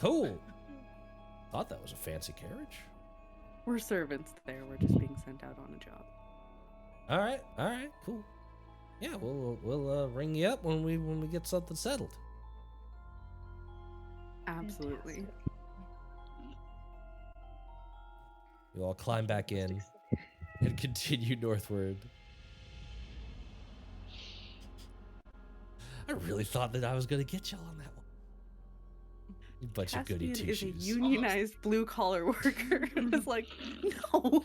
S1: Cool. Thought that was a fancy carriage.
S4: We're servants there. We're just being sent out on a job.
S1: All right, cool. Yeah, we'll ring you up when we get something settled.
S4: Absolutely.
S2: Fantastic.
S1: You all climb back in and continue northward. I really thought that I was gonna get y'all on that one. You bunch of goody
S4: Caspian
S1: two
S4: is a
S1: shoes.
S4: unionized blue collar worker. And it's like, no.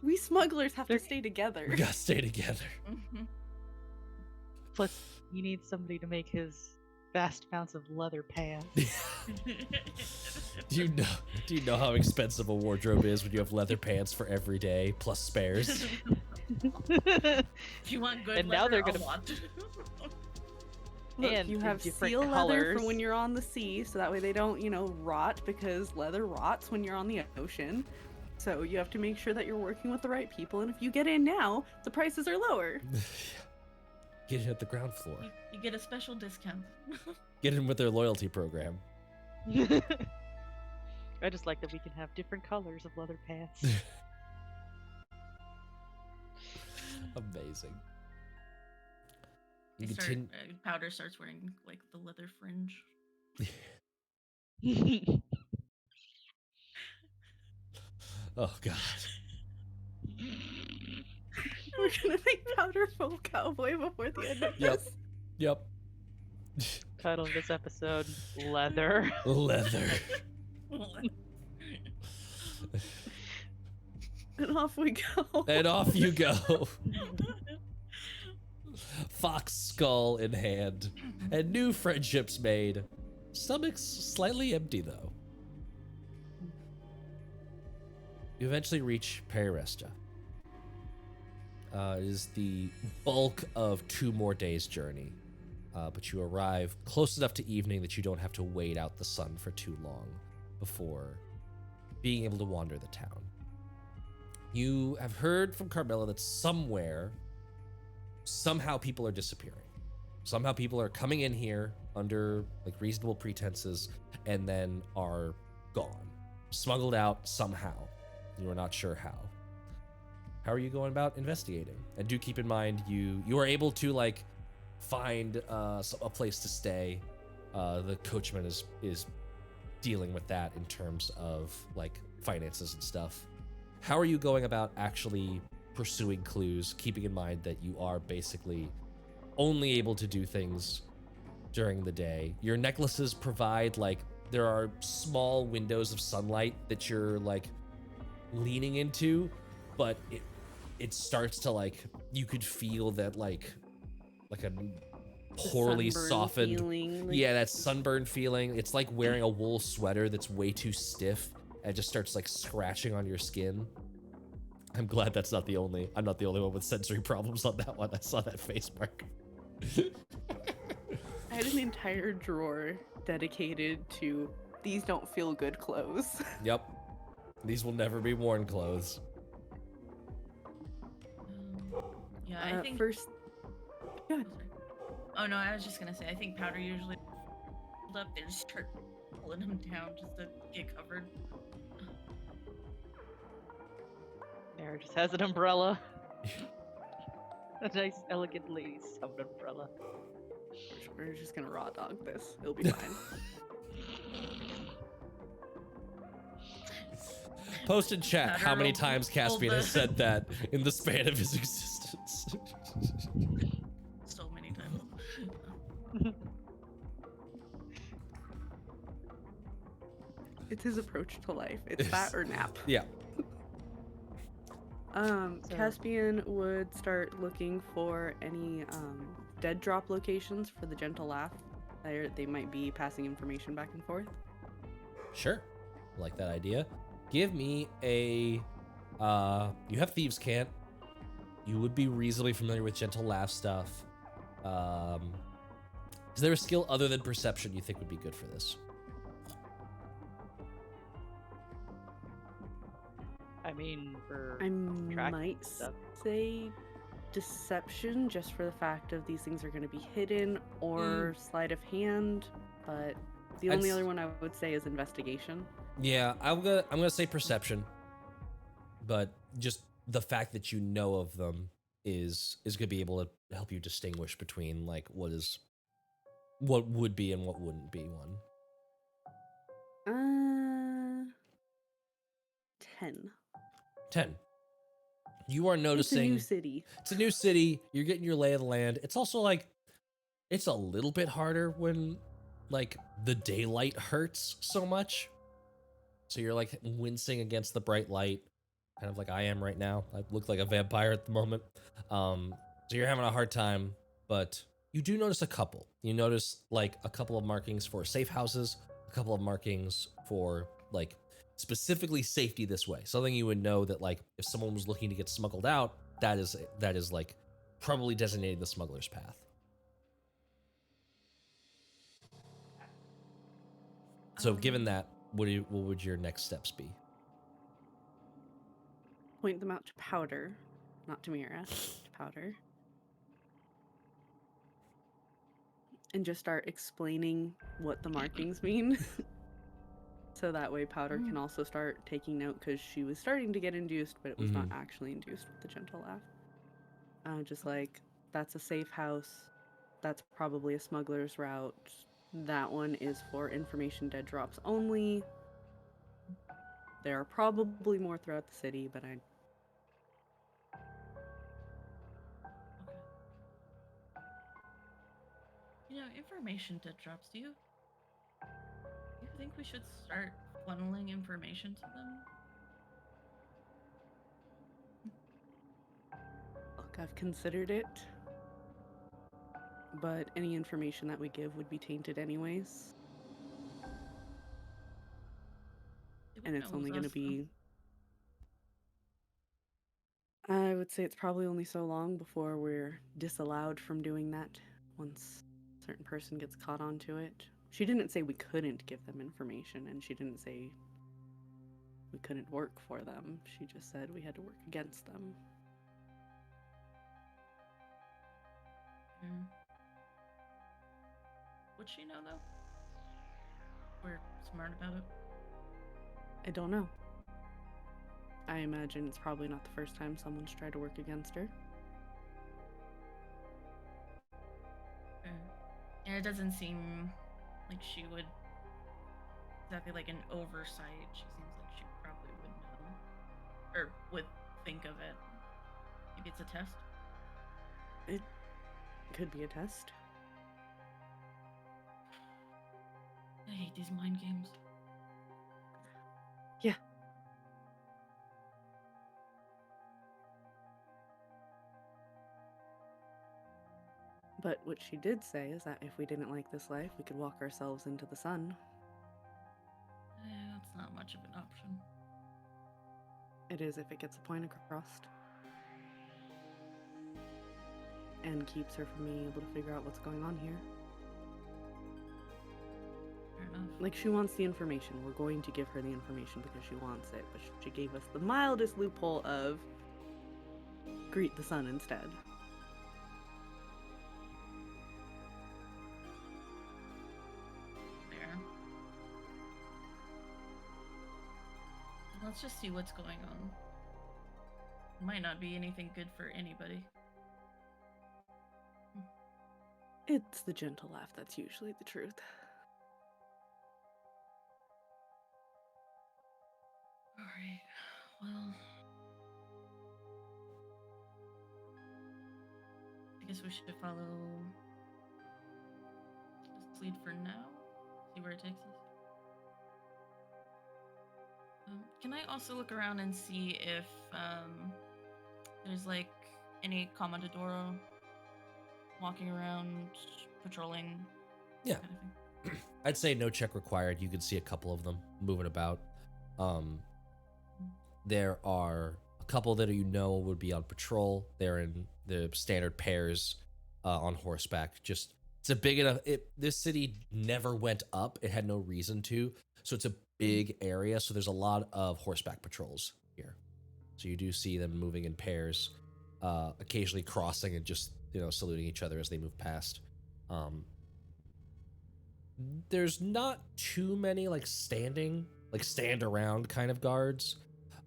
S4: We smugglers have to stay together.
S1: We gotta stay together.
S3: Mhm.
S2: Plus, you need somebody to make his vast amounts of leather pants.
S1: Do you know how expensive a wardrobe is when you have leather pants for every day plus spares?
S3: If you want good
S2: And now
S3: leather,
S2: they're
S3: I'll
S2: gonna-
S3: want.
S4: Look,
S2: And
S4: you
S2: in
S4: have
S2: different
S4: seal leather
S2: colors.
S4: for when you're on the sea, so that way they don't, rot, because leather rots when you're on the ocean. So you have to make sure that you're working with the right people, and if you get in now, the prices are lower.
S1: Get in at the ground floor.
S3: You get a special discount.
S1: Get in with their loyalty program.
S2: I just like that we can have different colors of leather pants.
S1: Amazing. You continue.
S3: Powder starts wearing like the leather fringe.
S1: Oh God.
S4: We're gonna make Powder full cowboy before the end of
S1: Yep.
S4: this.
S1: Yep.
S2: Title of this episode: Leather.
S1: Leather.
S4: And off we go.
S1: And off you go. Fox skull in hand, and new friendships made. Stomachs slightly empty though. You eventually reach Parihrestya. It is the bulk of 2 more days' journey, but you arrive close enough to evening that you don't have to wait out the sun for too long before being able to wander the town. You have heard from Carmilla that somehow people are disappearing. Somehow people are coming in here under like reasonable pretenses and then are gone, smuggled out somehow. You are not sure how. How are you going about investigating? And do keep in mind you are able to like find a place to stay. The coachman is dealing with that in terms of like finances and stuff. How are you going about actually pursuing clues, keeping in mind that you are basically only able to do things during the day? Your necklaces provide like there are small windows of sunlight that you're like leaning into, but it starts to like you could feel that like a poorly softened
S4: feeling, like...
S1: yeah, that sunburn feeling. It's like wearing a wool sweater that's way too stiff and it just starts like scratching on your skin. I'm glad I'm not the only one with sensory problems on that one. I saw that face mark.
S4: I had an entire drawer dedicated to these don't feel good clothes.
S1: Yep. These will never be worn clothes.
S3: Yeah, I think
S4: first.
S3: Oh, sorry. Oh no, I was just gonna say I think Powder usually hold up. They just start pulling him down just to get covered.
S2: Mara just has an umbrella. A nice, elegant lace of an umbrella.
S4: We're just gonna raw dog this. It'll be fine.
S1: Post in chat
S3: Powder
S1: how many
S3: will
S1: times
S3: hold
S1: Caspian
S3: the-
S1: has said that in the span of his existence.
S3: So many times.
S4: It's his approach to life. It's that or nap.
S1: Yeah.
S4: Caspian would start looking for any dead drop locations for the gentle laugh. They might be passing information back and forth.
S1: Sure. Like that idea. Give me a you have Thieves' Cant. You would be reasonably familiar with gentle laugh stuff. Is there a skill other than perception you think would be good for this?
S2: I mean, for
S4: I
S2: tracking
S4: might
S2: stuff.
S4: say deception, just for the fact of these things are going to be hidden, or sleight of hand. But the only other one I would say is investigation.
S1: Yeah, I'm gonna say perception, but just the fact that you know of them is gonna be able to help you distinguish between like what would be and what wouldn't be one.
S4: 10.
S1: 10. You are noticing
S4: It's a new city.
S1: It's a new city. You're getting your lay of the land. It's also like it's a little bit harder when like the daylight hurts so much. So you're like wincing against the bright light, kind of like I am right now. I look like a vampire at the moment. So you're having a hard time, but you do notice a couple. You notice like a couple of markings for safe houses, a couple of markings for like specifically safety this way. Something you would know that like if someone was looking to get smuggled out, that is like probably designating the smuggler's path. So given that, what would your next steps be?
S4: Point them out to Powder, not to Mira, to Powder. And just start explaining what the markings mean. So that way Powder can also start taking note, because she was starting to get induced, but it was not actually induced with the gentle laugh. Just like, that's a safe house. that's probably a smuggler's route. That one is for information dead drops only. There are probably more throughout the city, but I...
S3: You know, information dead drops. Do you think we should start funneling information to them?
S4: Look, I've considered it. But any information that we give would be tainted anyways. And it's only going to be... I would say it's probably only so long before we're disallowed from doing that once a certain person gets caught onto it. She didn't say we couldn't give them information, and she didn't say we couldn't work for them. She just said we had to work against them.
S3: Would she know, though? We're smart about it.
S4: I don't know. I imagine it's probably not the first time someone's tried to work against her.
S3: And it doesn't seem like she would exactly like an oversight. She seems like she probably would know. Or would think of it. Maybe it's a test?
S4: It could be a test.
S3: I hate these mind games.
S4: Yeah. But what she did say is that if we didn't like this life, we could walk ourselves into the sun.
S3: That's not much of an option.
S4: It is if it gets a point across. And keeps her from being able to figure out what's going on here.
S3: Fair enough.
S4: Like, she wants the information. We're going to give her the information because she wants it. But she gave us the mildest loophole of greet the sun instead.
S3: Fair. Let's just see what's going on. Might not be anything good for anybody.
S4: It's the gentle laugh that's usually the truth.
S3: Alright, well... I guess we should follow this lead for now. See where it takes us. Can I also look around and see if there's like any Comandadoro walking around, patrolling?
S1: Yeah.
S3: Kind of thing?
S1: I'd say no check required. You can see a couple of them moving about. There are a couple that you know would be on patrol. They're in the standard pairs on horseback. Just it's a big enough. This city never went up. It had no reason to. So it's a big area. So there's a lot of horseback patrols here. So you do see them moving in pairs, occasionally crossing and just saluting each other as they move past. There's not too many stand around kind of guards.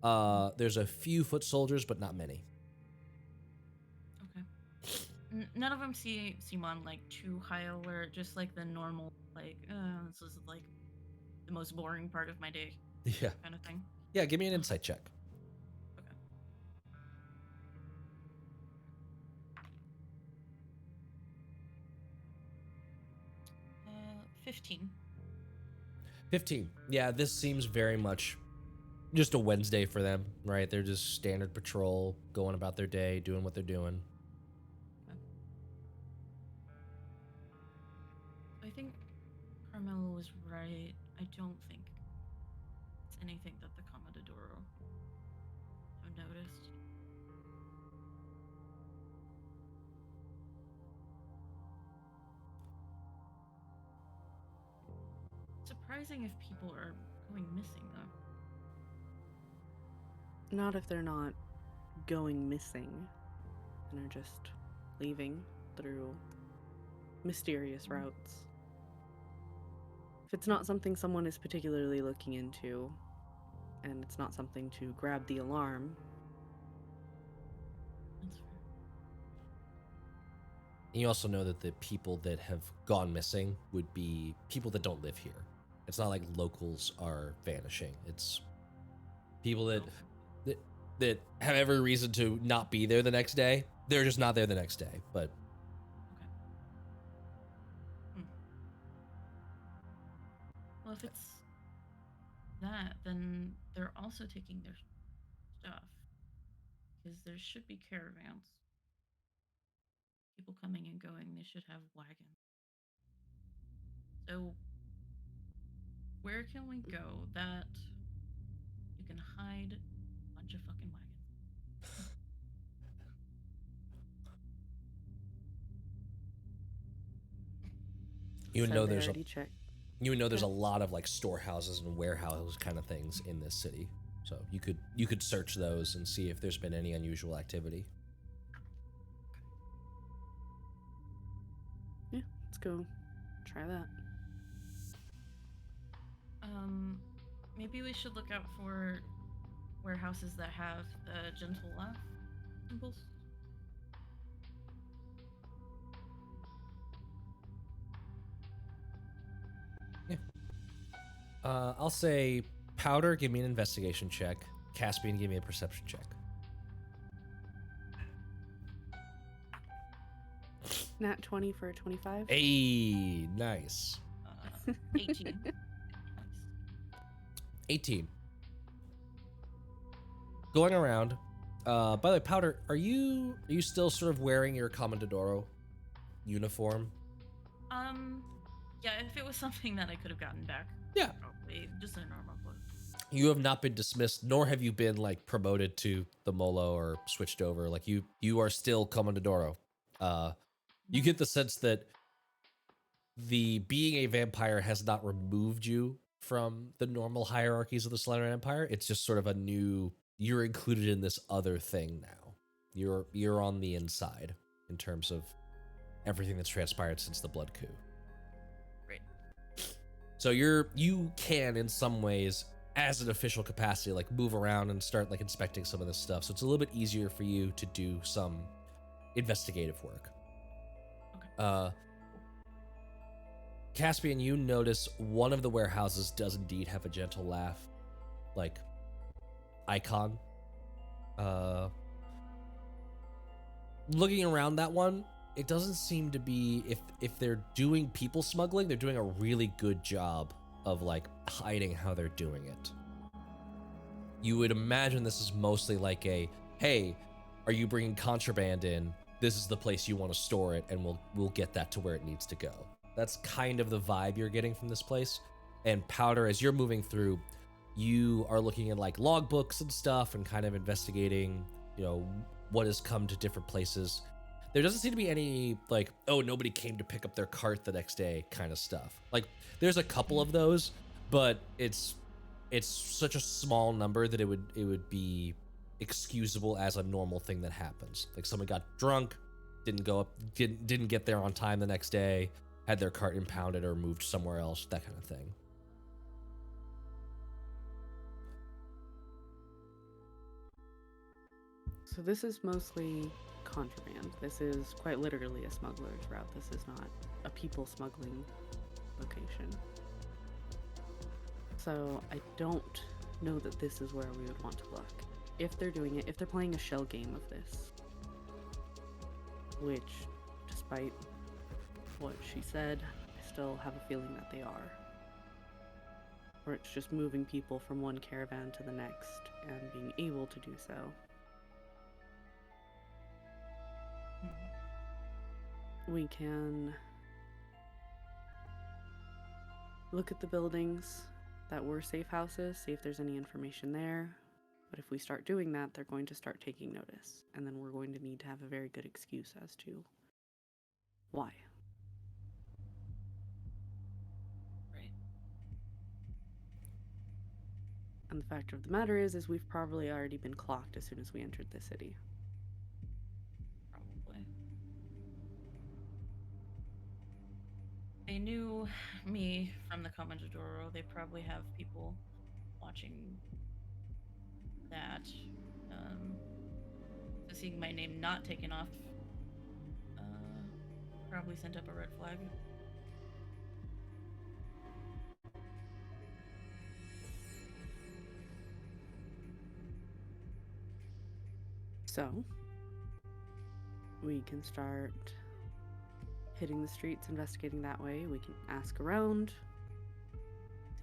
S1: There's a few foot soldiers, but not many.
S3: Okay. None of them seem on too high alert, just the normal this is the most boring part of my day.
S1: Yeah.
S3: Kind of thing.
S1: Yeah, give me an insight check.
S3: Okay. 15.
S1: 15. Yeah, this seems very much just a Wednesday for them, right? They're just standard patrol, going about their day, doing what they're doing.
S3: I think Carmelo was right. I don't think it's anything that the Comandadoro have noticed. Surprising if people are going missing, though.
S4: Not if they're not going missing and are just leaving through mysterious routes. If it's not something someone is particularly looking into, and it's not something to grab the alarm.
S3: That's fair.
S1: And you also know that the people that have gone missing would be people that don't live here. It's not like locals are vanishing. It's people that have every reason to not be there the next day. They're just not there the next day. But
S3: Okay. Well, if it's that, then they're also taking their stuff. Because there should be caravans. People coming and going, they should have wagons. So, where can we go that you can hide a bunch of fucking wagons?
S1: you would
S4: Said
S1: know
S4: they
S1: there's a
S4: already checked.
S1: you would know there's a
S4: Okay.
S1: lot of like storehouses and warehouses kind of things in this city. So you could search those and see if there's been any unusual activity.
S4: Yeah, let's go try that.
S3: Maybe we should look out for warehouses that have the gentle laugh symbols.
S1: I'll say Powder, give me an investigation check. Caspian, give me a perception check.
S4: Nat 20 for a 25.
S1: Hey, nice.
S3: 18. Nice.
S1: 18. Going around. By the way, Powder, are you still sort of wearing your Comendadoro uniform?
S3: Yeah, if it was something that I could have gotten back.
S1: Yeah.
S3: Probably just a normal clothes.
S1: You have not been dismissed, nor have you been like promoted to the Molo or switched over. Like you are still Comendadoro. You get the sense that the being a vampire has not removed you from the normal hierarchies of the Slender Empire. It's just sort of a new. You're included in this other thing now. You're on the inside in terms of everything that's transpired since the Blood Coup.
S3: Right.
S1: So you can in some ways, as an official capacity, like move around and start like inspecting some of this stuff. So it's a little bit easier for you to do some investigative work.
S3: Okay.
S1: Caspian, you notice one of the warehouses does indeed have a gentle laugh, like icon. Looking around that one, it doesn't seem to be, if they're doing people smuggling, they're doing a really good job of like hiding how they're doing it. You would imagine this is mostly like a, hey, are you bringing contraband in? This is the place you want to store it, and we'll get that to where it needs to go. That's kind of the vibe you're getting from this place. And Powder, as you're moving through, you are looking at like logbooks and stuff and kind of investigating, what has come to different places. There doesn't seem to be any like, oh, nobody came to pick up their cart the next day kind of stuff. Like there's a couple of those, but it's such a small number that it would be excusable as a normal thing that happens. Like someone got drunk, didn't get there on time the next day, had their cart impounded or moved somewhere else, that kind of thing.
S4: So this is mostly contraband. This is quite literally a smuggler's route. This is not a people smuggling location. So I don't know that this is where we would want to look. If they're doing it, if they're playing a shell game of this, which, despite what she said, I still have a feeling that they are. Or it's just moving people from one caravan to the next and being able to do so. We can look at the buildings that were safe houses, see if there's any information there. But if we start doing that, they're going to start taking notice. And then we're going to need to have a very good excuse as to why.
S3: Right.
S4: And the fact of the matter is we've probably already been clocked as soon as we entered the city.
S3: Probably. They knew me from the Comendadoro. They probably have people watching that. So seeing my name not taken off probably sent up a red flag.
S4: So, we can start hitting the streets, investigating that way. We can ask around,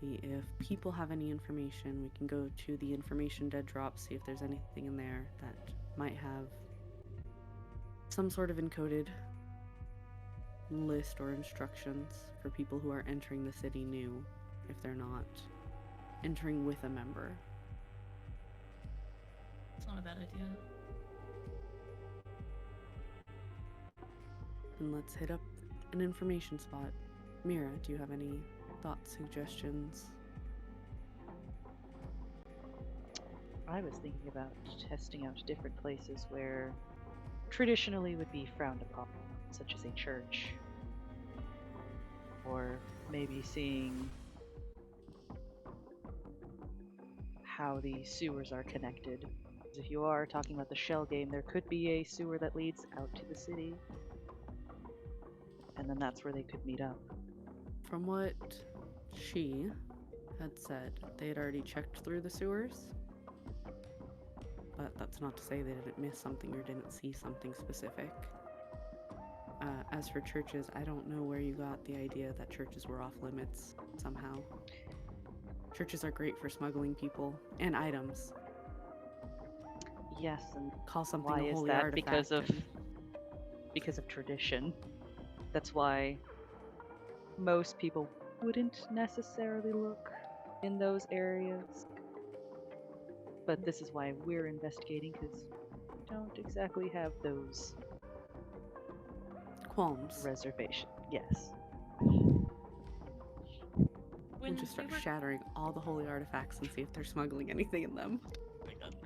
S4: see if people have any information. We can go to the information dead drop, see if there's anything in there that might have some sort of encoded list or instructions for people who are entering the city new, if they're not entering with a member.
S3: It's not a bad idea.
S4: And let's hit up an information spot. Mira, do you have any thoughts, suggestions?
S2: I was thinking about testing out different places where traditionally would be frowned upon, such as a church, or maybe seeing how the sewers are connected. If you are talking about the shell game, there could be a sewer that leads out to the city, and then that's where they could meet up.
S4: From what she had said, they had already checked through the sewers. But that's not to say they didn't miss something or didn't see something specific. As for churches, I don't know where you got the idea that churches were off limits somehow. Churches are great for smuggling people and items.
S2: Yes, and
S4: Call something
S2: why
S4: a
S2: is
S4: holy
S2: that?
S4: artifact.
S2: Because of tradition. That's why most people wouldn't necessarily look in those areas. But this is why we're investigating, because we don't exactly have those
S4: qualms.
S2: reservations. Yes.
S4: We'll
S3: When
S4: just start
S3: we were...
S4: shattering all the holy artifacts and see if they're smuggling anything in them.
S3: Oh my god.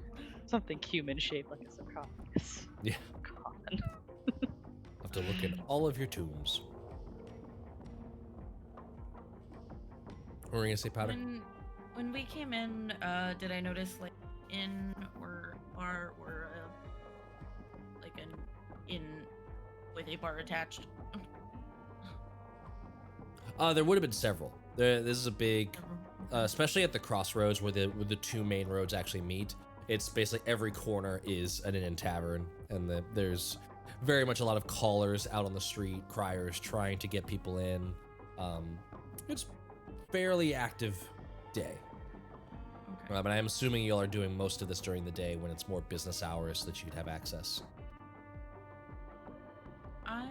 S2: Something human shaped like a sarcophagus.
S1: Yeah.
S2: Common.
S1: Have to look in all of your tombs. What were you gonna say, Powder?
S3: When we came in, did I notice like inn or bar or like an inn with a bar attached?
S1: There would have been several. This is a big, especially at the crossroads where the two main roads actually meet. It's basically every corner is an inn and tavern, and there's very much a lot of callers out on the street, criers trying to get people in. It's fairly active day.
S3: Okay.
S1: But I'm assuming y'all are doing most of this during the day when it's more business hours so that you'd have access.
S3: I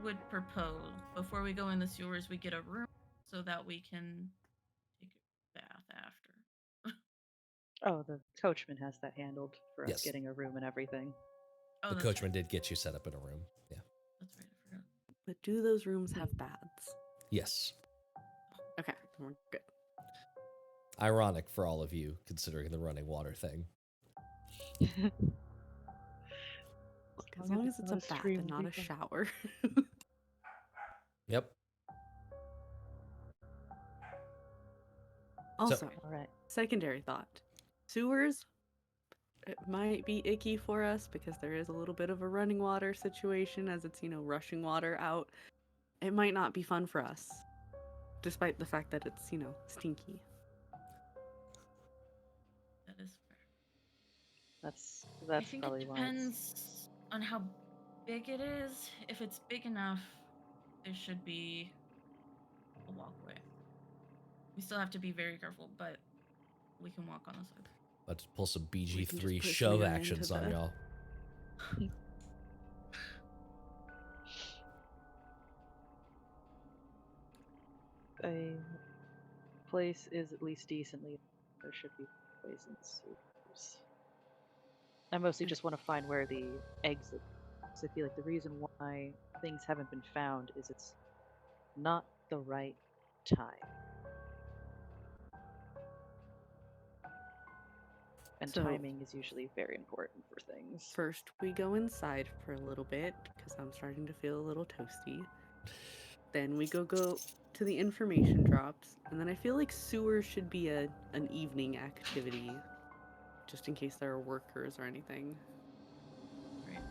S3: would propose before we go in the sewers, we get a room so that we can take a bath after.
S2: Oh, the coachman has that handled for us
S1: Yes.
S2: getting a room and everything.
S3: Oh,
S1: The
S3: that's
S1: coachman
S3: right.
S1: did get you set up in a room. Yeah.
S3: That's right. I forgot.
S4: But do those rooms have baths?
S1: Yes.
S4: Okay, then we're good.
S1: Ironic for all of you, considering the running water thing.
S4: As long as it's a bath and not a shower.
S1: Yep.
S4: Also,
S2: All right.
S4: secondary thought. Sewers, it might be icky for us because there is a little bit of a running water situation as it's, rushing water out. It might not be fun for us, despite the fact that it's, stinky.
S3: That is fair.
S2: That's
S3: I think
S2: probably
S3: it
S2: why. It's...
S3: depends on how big it is. If it's big enough, there should be a walkway. We still have to be very careful, but we can walk on the side.
S1: Let's pull some
S4: We can
S1: BG3
S4: just push
S1: shove
S4: Mira
S1: actions
S4: into
S1: on
S4: the-
S1: y'all.
S2: A place is at least decently. There should be ways in sewers. I mostly just want to find where the exit. Because I feel like the reason why things haven't been found is it's not the right time. And
S4: So-
S2: timing is usually very important for things.
S4: First, we go inside for a little bit because I'm starting to feel a little toasty. Then we go to the information drops, and then I feel like sewers should be an evening activity, just in case there are workers or anything.
S3: Right.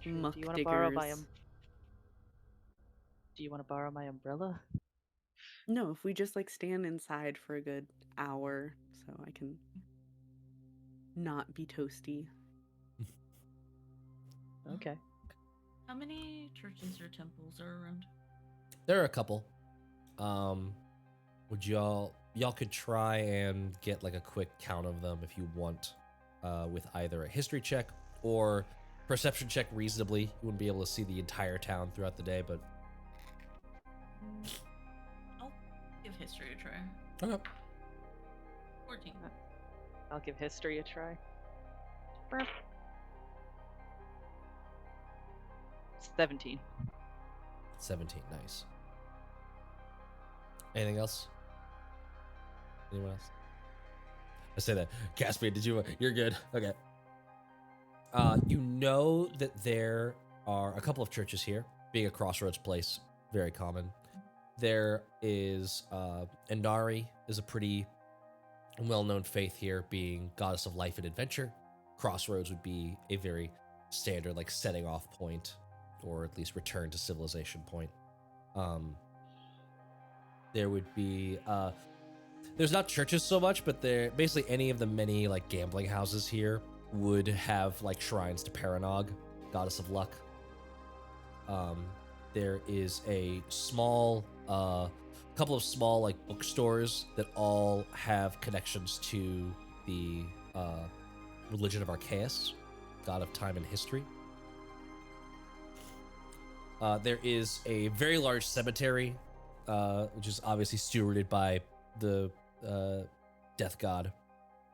S2: True.
S4: Muck
S2: Do you want to borrow my
S4: diggers.
S2: Do you want to borrow my umbrella?
S4: No, if we just like stand inside for a good hour so I can not be toasty.
S2: Okay.
S3: How many churches or temples are around?
S1: There are a couple. Would y'all could try and get like a quick count of them if you want, with either a history check or perception check reasonably. You wouldn't be able to see the entire town throughout the day, but
S3: I'll give history a try.
S1: okay.
S3: 14.
S2: I'll give history a try. 17.
S1: 17, nice. Anything else? Anyone else? I say that. Caspian, you're good. Okay. You know that there are a couple of churches here, being a crossroads place, very common. There is, Endari is a pretty well-known faith here, being goddess of life and adventure. Crossroads would be a very standard, like, setting off point, or at least return to civilization point. There would be, there's not churches so much, but there basically any of the many like gambling houses here would have like shrines to Parihrestya, goddess of luck. There is a small, couple of small like bookstores that all have connections to the religion of Arceus, god of time and history. There is a very large cemetery, which is obviously stewarded by the death god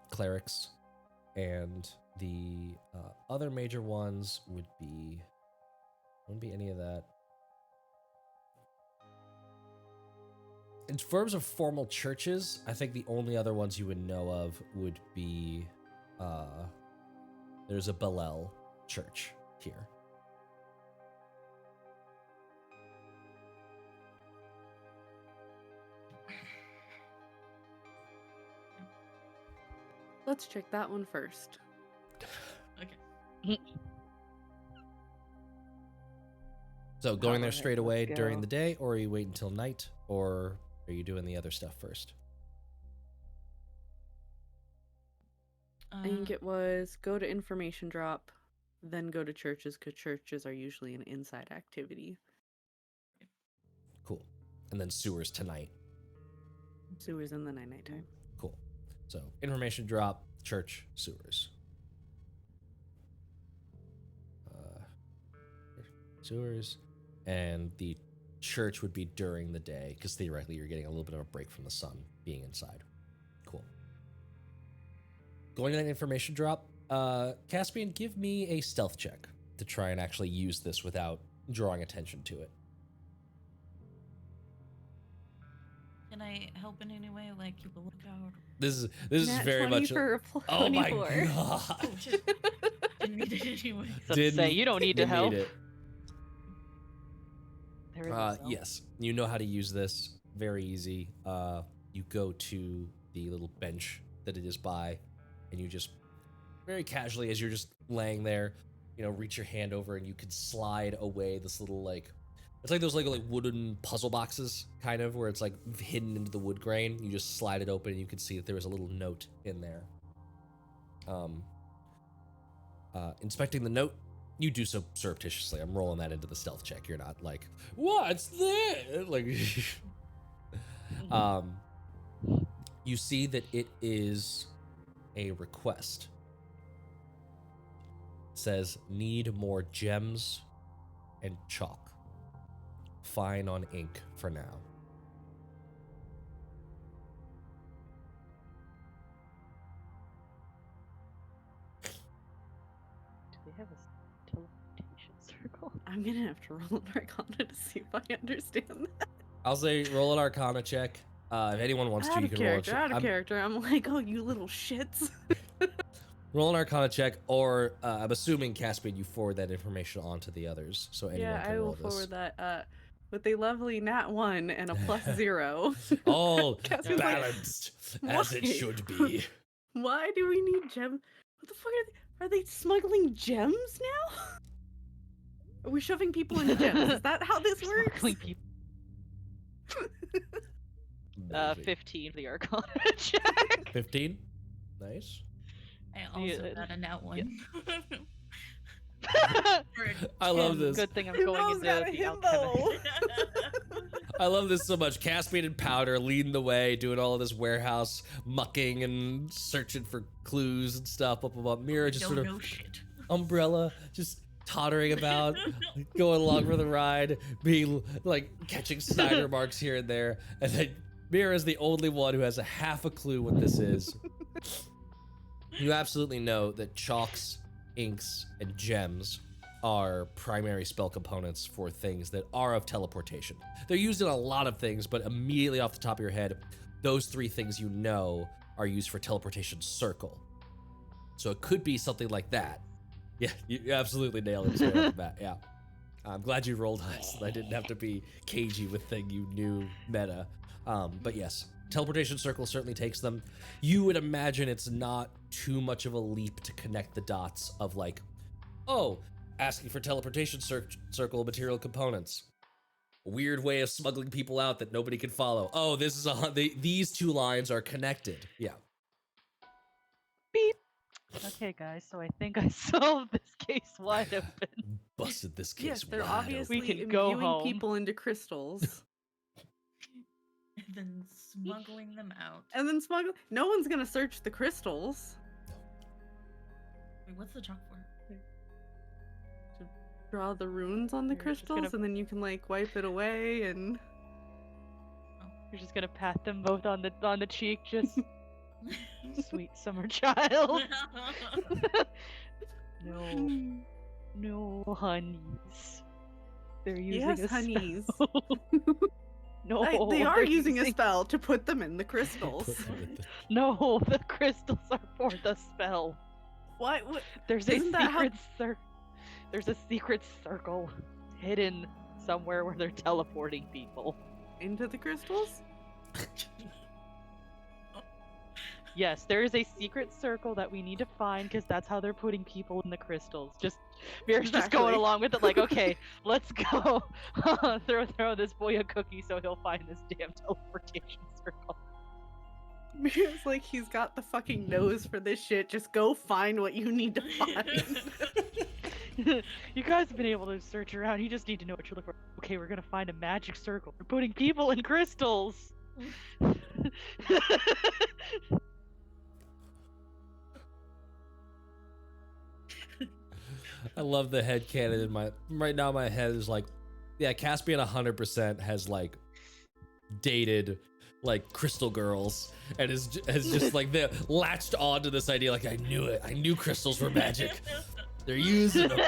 S1: clerics, and the other major ones wouldn't be any of that. In terms of formal churches, I think the only other ones you would know of would be there's a Bellel church here.
S4: Let's check that one first.
S3: Okay.
S1: So going there
S2: Alright,
S1: straight away
S2: let's
S1: during
S2: go.
S1: the day, or are you waiting until night, or are you doing the other stuff first?
S4: I think it was go to information drop, then go to churches, because churches are usually an inside activity.
S1: Cool. And then sewers tonight.
S4: Sewers in the night time.
S1: Cool. So information drop, church, sewers. Sewers, and the church would be during the day, because theoretically you're getting a little bit of a break from the sun being inside. Cool. Going to that information drop, Caspian, give me a stealth check to try and actually use this without drawing attention to it.
S3: Can I help in any way? Like keep a lookout?
S1: This is
S4: Nat
S1: very
S4: 20
S1: much.
S4: for
S1: Oh my
S4: 24.
S1: god!
S3: Oh, shit. Didn't need it anyway.
S2: Say you don't need to
S1: didn't
S2: help.
S1: it.
S2: There it is.
S1: Yes, you know how to use this. Very easy. You go to the little bench that it is by, and you just very casually, as you're just laying there, reach your hand over and you can slide away this little it's like those like wooden puzzle boxes, kind of, where it's like hidden into the wood grain. You just slide it open and you can see that there is a little note in there. Inspecting the note, you do so surreptitiously. I'm rolling that into the stealth check. You're not like, what's this? Like, you see that it is a request. It says, need more gems and chalk. Fine on ink for now.
S2: Do they have a teleportation circle?
S4: I'm gonna have to roll an Arcana to see if I understand that.
S1: I'll say roll an Arcana check. If anyone wants to,
S4: Out
S1: you
S4: of
S1: can roll a
S4: character,
S1: check.
S4: out of character. I'm like, oh, you little shits.
S1: Roll an Arcana check, or I'm assuming, Caspian, you forward that information on to the others, so anyone
S4: Yeah,
S1: can
S4: I
S1: roll
S4: will
S1: this.
S4: forward that with a lovely nat 1 and a +0.
S1: All
S4: Caspian's like,
S1: balanced, as it
S4: "Why?
S1: should be.
S4: Why do we need gems? What the fuck are they smuggling gems now? Are we shoving people into gems? Is that how this works?
S2: Smuggling people.
S1: Amazing.
S2: 15 for the Arcana check.
S1: 15. Nice.
S3: I
S2: See,
S3: also got a nat one.
S1: I love this.
S2: Good thing I'm
S4: Himbo's
S2: going into
S4: got a
S2: the
S4: himbo.
S2: alchemist.
S1: I love this so much. Caspian and Powder leading the way, doing all of this warehouse mucking and searching for clues and stuff. Blah, blah, blah. Mira just
S3: Don't
S1: sort of
S3: know shit.
S1: umbrella, just tottering about, going along for the ride, being like catching Snyder marks here and there. And then Mira is the only one who has a half a clue what this is. You absolutely know that chalks, inks, and gems are primary spell components for things that are of teleportation. They're used in a lot of things, but immediately off the top of your head, those three things you know are used for teleportation circle. So it could be something like that. Yeah, you absolutely nailed it straight off the bat. Yeah. I'm glad you rolled us. I didn't have to be cagey with thing you knew meta. But yes, teleportation circle certainly takes them. You would imagine it's not too much of a leap to connect the dots of like, oh, asking for teleportation circle material components. A weird way of smuggling people out that nobody can follow. Oh, this is these two lines are connected. Yeah.
S2: Beep. Okay, guys, so I think I solved this case wide open.
S1: Busted this case
S4: Yes, they're
S1: wide
S4: obviously
S2: We can go
S4: imbuing
S2: home.
S4: people into crystals
S3: And then smuggling them out.
S4: and then smuggle. No one's gonna search the crystals.
S3: Wait, what's the chalk for?
S4: Draw the runes on the
S2: You're just
S4: crystals,
S2: gonna-
S4: and then you can like wipe it away. And
S2: You're just gonna pat them both on the cheek, just sweet summer child. No honeys. They're using
S4: yes,
S2: a
S4: honeys.
S2: spell. No,
S4: They are
S2: they're
S4: using a spell to put them in the crystals.
S2: No, the crystals are for the spell.
S4: What?
S2: There's a
S4: Isn't that how-
S2: secret There's a secret circle hidden somewhere where they're teleporting people.
S4: Into the crystals?
S2: Yes, there is a secret circle that we need to find because that's how they're putting people in the crystals. Mira's just going
S4: Exactly.
S2: along with it, like, okay, let's go. throw this boy a cookie so he'll find this damn teleportation circle.
S4: It's like he's got the fucking nose for this shit. Just go find what you need to find.
S2: You guys have been able to search around. You just need to know what you're looking for. Okay, we're gonna find a magic circle. We're putting people in crystals.
S1: I love the headcanon in my right now. My head is like, yeah, Caspian 100% has like dated like crystal girls and has just like they latched on to this idea. Like, I knew it. I knew crystals were magic. They're using them.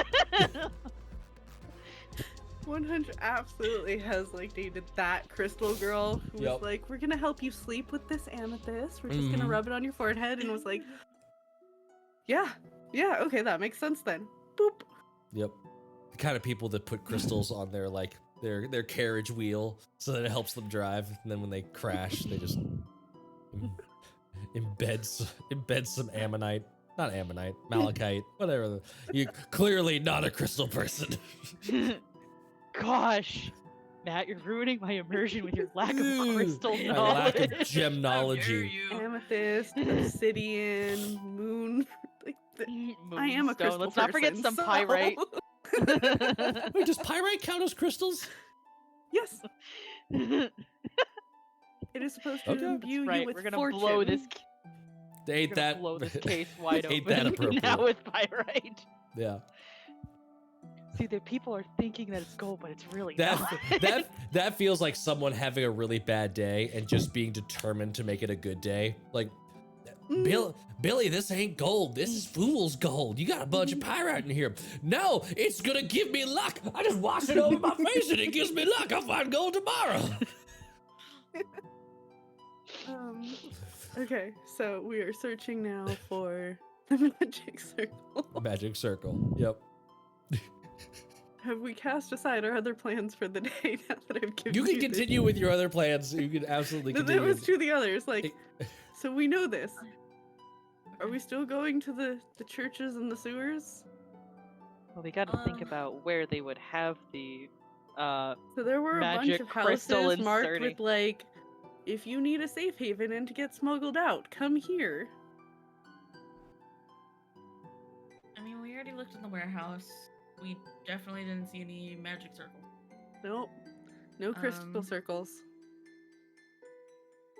S4: 100 absolutely has like dated that crystal girl who was
S1: Yep.
S4: like, we're gonna help you sleep with this amethyst. We're just
S1: Mhm.
S4: gonna rub it on your forehead, and was like, yeah, okay, that makes sense then. Boop.
S1: Yep. The kind of people that put crystals on their like their carriage wheel so that it helps them drive, and then when they crash, they just embed some ammonite, not ammonite, malachite, whatever. You clearly not a crystal person.
S2: Gosh, Matt, you're ruining my immersion with your lack of
S1: Ooh,
S2: crystal
S1: my
S2: knowledge.
S1: lack of
S3: How dare
S1: gemnology.
S3: you?
S4: Amethyst, obsidian, moon. Like, I am a
S2: Moonstone.
S4: crystal
S2: Let's not forget
S4: person,
S2: some
S4: so-
S2: pyrite.
S1: Wait, does pyrite count as crystals?
S4: Yes, it is supposed to
S1: Okay.
S4: imbue
S2: Right,
S4: you with
S2: we're gonna
S4: fortune.
S2: blow this.
S1: They
S2: We're
S1: ain't
S2: gonna
S1: that.
S2: blow this case wide
S1: Ain't
S2: open
S1: that appropriate?
S2: now with pyrite.
S1: Yeah.
S2: See, the people are thinking that it's gold, but it's really
S1: That
S2: not.
S1: that feels like someone having a really bad day and just being determined to make it a good day. Like, Billy, this ain't gold. This is fool's gold. You got a bunch of pyrite in here. No, it's gonna give me luck. I just wash it over my face and it gives me luck. I'll find gold tomorrow.
S4: Okay, so we are searching now for the magic circle.
S1: Magic circle. Yep.
S4: Have we cast aside our other plans for the day now that I've given
S1: You can
S4: this?
S1: continue with your other plans. You can absolutely
S4: That
S1: continue.
S4: was to the others. Like,
S1: Eh,
S4: so we know this. Are we still going to the churches and the sewers?
S2: Well, we got to think
S3: Um,
S2: about where they would have the
S4: So there were a bunch
S2: magic
S4: of
S2: crystal
S4: houses marked
S2: inserting.
S4: with like, if you need a safe haven and to get smuggled out, come here.
S3: I mean, we already looked in the warehouse. We definitely didn't see any magic circles.
S4: Nope. No crystal circles.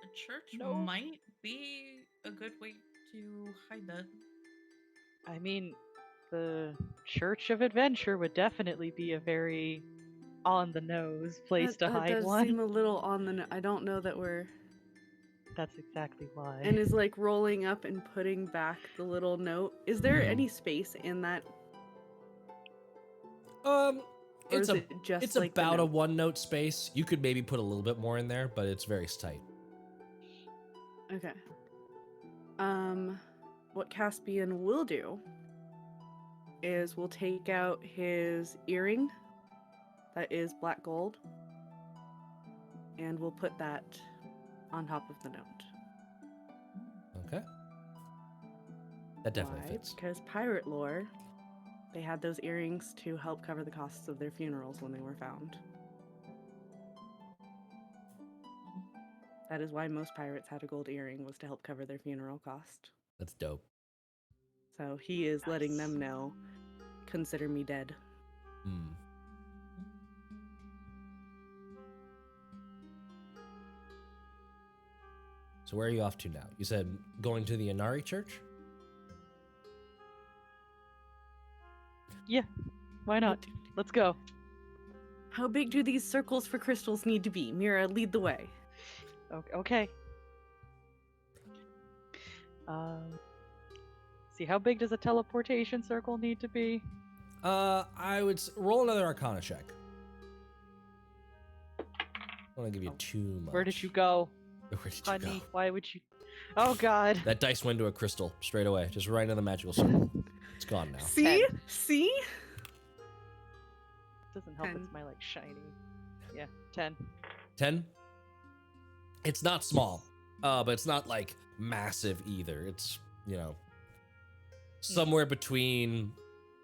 S3: A church
S2: No.
S3: might be a good way to hide that.
S2: I mean, the Church of Adventure would definitely be a very on the nose place to
S4: That
S2: hide
S4: does
S2: one.
S4: seem a little on the. I don't know that we're.
S2: That's exactly why.
S4: And is like rolling up and putting back the little note. Is there any space in that? Or
S1: It's
S4: is it just
S1: it's
S4: like the
S1: about a
S4: note?
S1: 1-note space. You could maybe put a little bit more in there, but it's very tight.
S4: Okay. What Caspian will do is we'll take out his earring that is black gold, and we'll put that on top of the note.
S1: Okay. That definitely
S4: Why?
S1: fits.
S4: Because pirate lore, they had those earrings to help cover the costs of their funerals when they were found. That is why most pirates had a gold earring, was to help cover their funeral cost.
S1: That's dope.
S4: So he is letting
S2: Nice.
S4: them know, consider me dead.
S1: Hmm. So where are you off to now? You said going to the Inari Church?
S2: Yeah, why not? Let's go.
S4: How big do these circles for crystals need to be? Mira, lead the way.
S2: Okay. See, how big does a teleportation circle need to be?
S1: I would roll another Arcana check. I don't want to give you too much.
S2: Where did you go,
S1: Where did you
S2: honey?
S1: go?
S2: Why would you? Oh God.
S1: That dice went to a crystal straight away, just right into the magical circle. It's gone now.
S4: See? See?
S2: Doesn't help.
S4: 10.
S2: It's my like shiny. Yeah, 10.
S1: 10? It's not small, but it's not like massive either. It's, somewhere between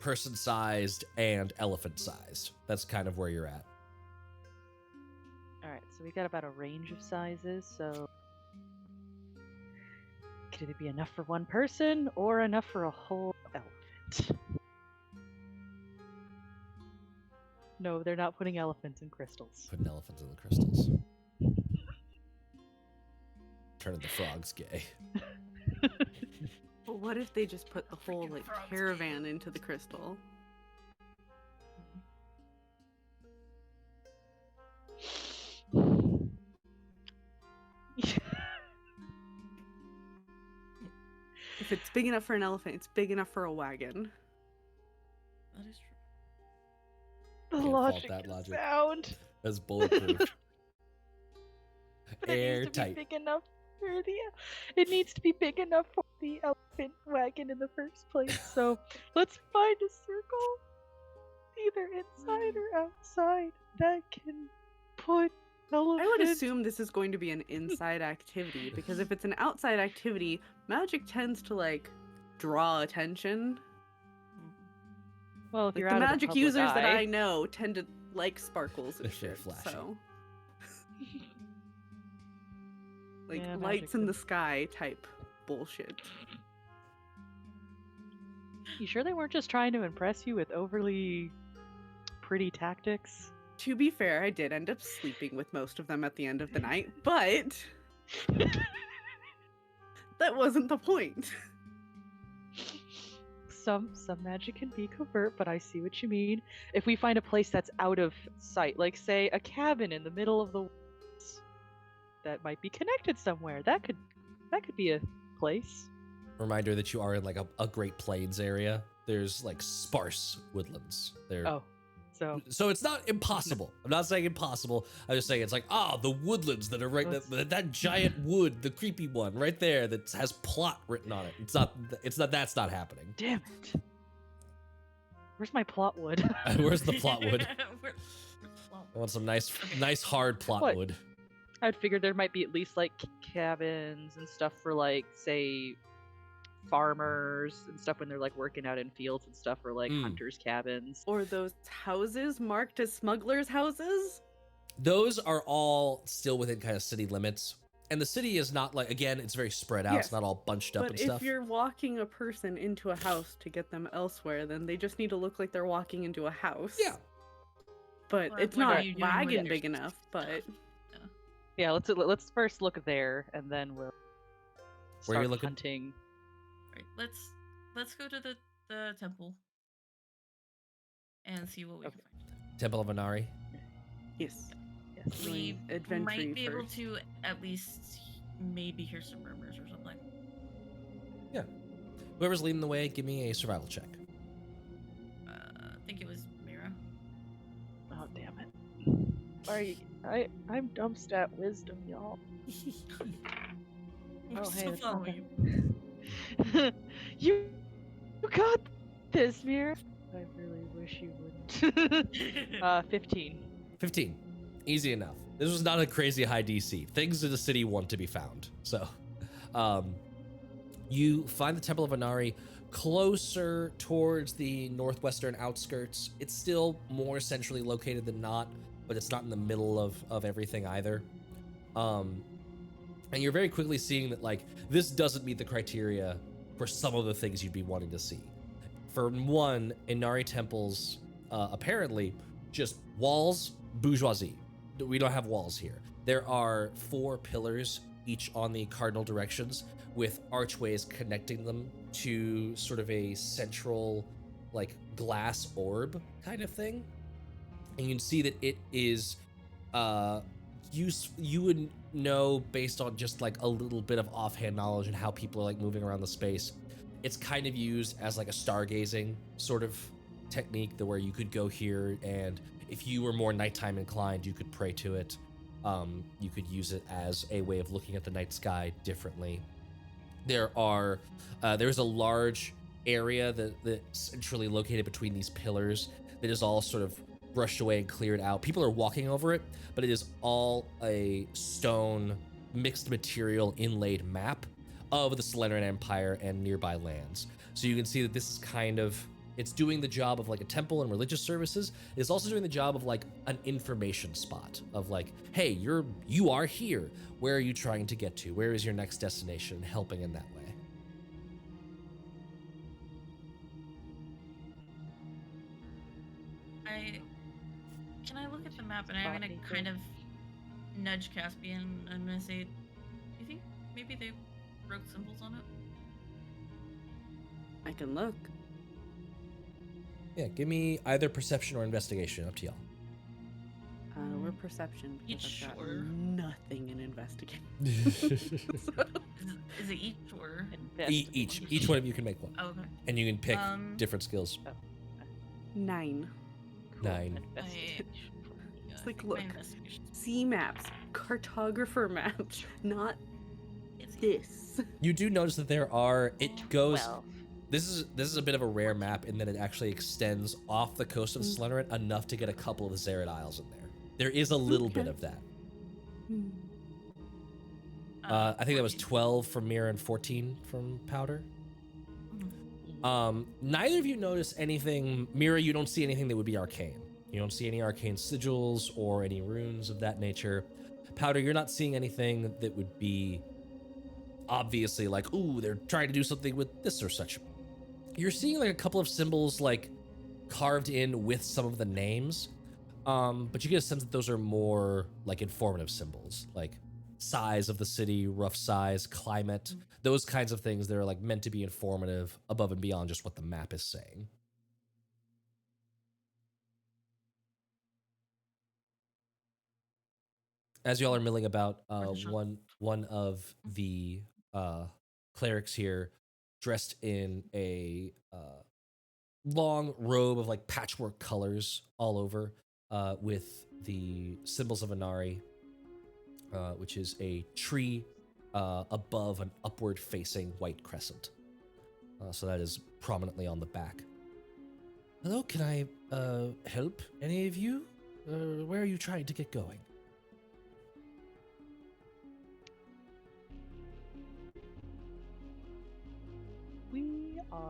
S1: person-sized and elephant-sized. That's kind of where you're at.
S2: All right, so we got about a range of sizes. So could either be enough for one person or enough for a whole elephant. No, they're not putting elephants in crystals.
S1: Putting elephants in the crystals. Turning the frogs gay.
S4: But what if they just put the whole
S3: Freaking
S4: like
S3: frogs.
S4: caravan into the crystal? If it's big enough for an elephant, it's big enough for a wagon.
S3: That is true.
S2: The
S1: Can't fault
S2: logic
S1: that
S2: is
S1: logic.
S2: sound.
S1: That's bulletproof.
S2: But it needs to be
S1: Airtight.
S2: big enough for the. It needs to be big enough for the elephant wagon in the first place. So let's find a circle, either inside or outside, that can put elephant.
S4: I would assume this is going to be an inside activity, because if it's an outside activity, magic tends to like draw attention.
S2: Well, if
S4: Like
S2: you're
S4: the
S2: out of
S4: magic
S2: public
S4: users that
S2: eye-
S4: I know tend to like sparkles and
S1: If they're
S4: shit.
S1: flashy.
S4: So like
S2: Yeah, magic
S4: lights in the
S2: could-
S4: sky type bullshit.
S2: You sure they weren't just trying to impress you with overly pretty tactics?
S4: To be fair, I did end up sleeping with most of them at the end of the night, but that wasn't the point.
S2: Some magic can be covert, but I see what you mean. If we find a place that's out of sight, like say a cabin in the middle of the woods that might be connected somewhere, that could be a place.
S1: Reminder that you are in like a Great Plains area. There's like sparse woodlands there.
S2: Oh,
S1: So it's not impossible. I'm not saying impossible. I'm just saying it's like, the woodlands that are right, that giant wood, the creepy one right there that has plot written on it. That's not happening.
S2: damn it. Where's my plot wood?
S1: Where's the plot wood?
S3: Where's the plot
S1: I want some nice hard plot
S2: What?
S1: wood.
S2: I'd figured there might be at least like cabins and stuff for like say farmers and stuff when they're like working out in fields and stuff, or like hunters' cabins.
S4: Or those houses marked as smugglers' houses?
S1: Those are all still within kind of city limits. And the city is not like, again, it's very spread out.
S4: Yes,
S1: It's not all bunched up and
S4: But
S1: stuff.
S4: if you're walking a person into a house to get them elsewhere, then they just need to look like they're walking into a house.
S1: Yeah.
S4: But
S3: Well,
S4: it's
S3: what are
S4: not
S3: you doing with
S4: wagon
S3: your
S4: big enough, but
S2: Yeah, let's first look there, and then we'll
S1: Where are you
S2: start
S1: looking?
S2: hunting.
S3: Right, let's go to the temple and see what we can find.
S1: Temple of Inari.
S4: yes.
S2: Yes.
S3: We
S4: Adventure
S3: might be able
S4: first.
S3: to at least maybe hear some murmurs or something.
S1: Whoever's leading the way, give me a survival check.
S3: I think it was Mira.
S2: Oh damn it! I'm dumb stat wisdom, y'all.
S3: We're
S2: Oh, hey,
S3: still
S2: that's not
S3: following
S2: bad. you got this, Mira. I really wish you wouldn't. 15.
S1: 15. Easy enough. This was not a crazy high DC. Things in the city want to be found. So, you find the Temple of Inari closer towards the northwestern outskirts. It's still more centrally located than not, but it's not in the middle of everything either. And you're very quickly seeing that, like, this doesn't meet the criteria for some of the things you'd be wanting to see. For one, Inari temples, apparently, just walls, bourgeoisie. We don't have walls here. There are 4 pillars, each on the cardinal directions, with archways connecting them to sort of a central, like, glass orb kind of thing. And you can see that it is, you would know based on just like a little bit of offhand knowledge and how people are like moving around the space. It's kind of used as like a stargazing sort of technique, the where you could go here, and if you were more nighttime inclined, you could pray to it. You could use it as a way of looking at the night sky differently. There's a large area that's centrally located between these pillars that is all sort of brushed away and cleared out. People are walking over it, but it is all a stone mixed material inlaid map of the Siren Empire and nearby lands. So you can see that this is kind of, it's doing the job of like a temple and religious services. It's also doing the job of like an information spot of like, hey, you are here. Where are you trying to get to? Where is your next destination? Helping in that way.
S3: Can I look at the map, and I'm gonna kind of nudge Caspian. I'm gonna say, do you think maybe they wrote symbols on it?
S4: I can look.
S1: Yeah, give me either perception or investigation, up to y'all.
S4: We're perception. because
S3: Each
S4: I've got
S3: or-
S4: nothing in investigation.
S3: Is it each or?
S1: Each one of you can make one,
S3: Oh, okay.
S1: and you can pick different skills.
S4: 9.
S1: 9.
S4: It's like, look, sea maps, cartographer maps, not this.
S1: You do notice that there are, it goes,
S2: 12.
S1: this is a bit of a rare map in that it actually extends off the coast of Slenderen enough to get a couple of the Zerid Isles in there. There is a little bit of that.
S4: Hmm.
S1: I think that was 12 from Mira and 14 from Powder. Neither of you notice anything. Mira, you don't see anything that would be arcane. You don't see any arcane sigils or any runes of that nature. Powder, you're not seeing anything that would be obviously like, ooh, they're trying to do something with this or such. You're seeing like a couple of symbols like carved in with some of the names, but you get a sense that those are more like informative symbols, like size of the city, rough size, climate, those kinds of things that are like meant to be informative above and beyond just what the map is saying. As y'all are milling about, one of the clerics here, dressed in a long robe of like patchwork colors all over, with the symbols of Inari, which is a tree above an upward-facing white crescent. So that is prominently on the back. Hello, can I help any of you? Where are you trying to get going?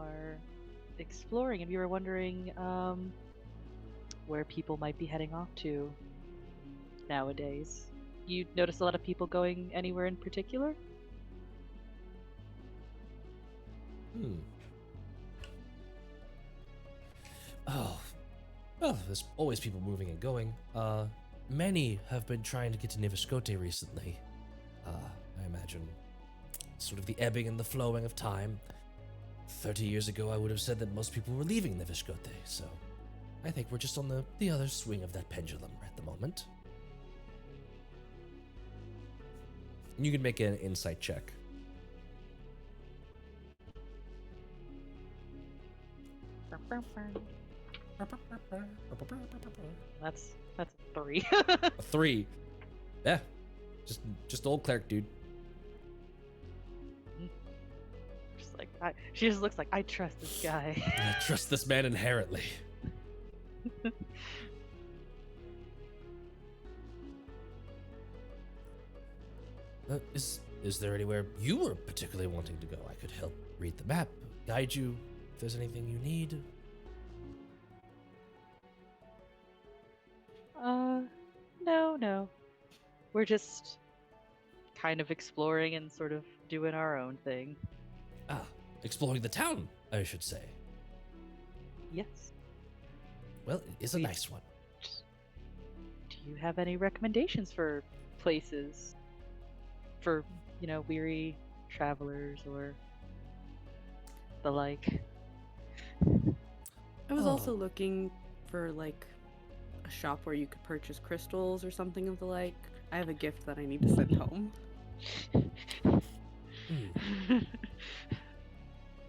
S2: are exploring, and we were wondering where people might be heading off to nowadays. You notice a lot of people going anywhere in particular?
S1: Oh, well, there's always people moving and going. Many have been trying to get to Nivishkote recently. I imagine sort of the ebbing and the flowing of time. 30 years ago, I would have said that most people were leaving Nivishkote, so I think we're just on the other swing of that pendulum at the moment. You can make an insight check.
S2: That's a 3.
S1: A 3. Yeah. Just old cleric, dude.
S2: She just looks like, I trust this guy.
S1: I trust this man inherently. Is there anywhere you were particularly wanting to go? I could help read the map, guide you if there's anything you need.
S2: No. We're just kind of exploring and sort of doing our own thing.
S1: Exploring the town, I should say.
S2: Yes.
S1: Well, it is a nice one.
S2: Do you have any recommendations for places for, weary travelers or the like?
S4: I was also looking for like a shop where you could purchase crystals or something of the like. I have a gift that I need to send home.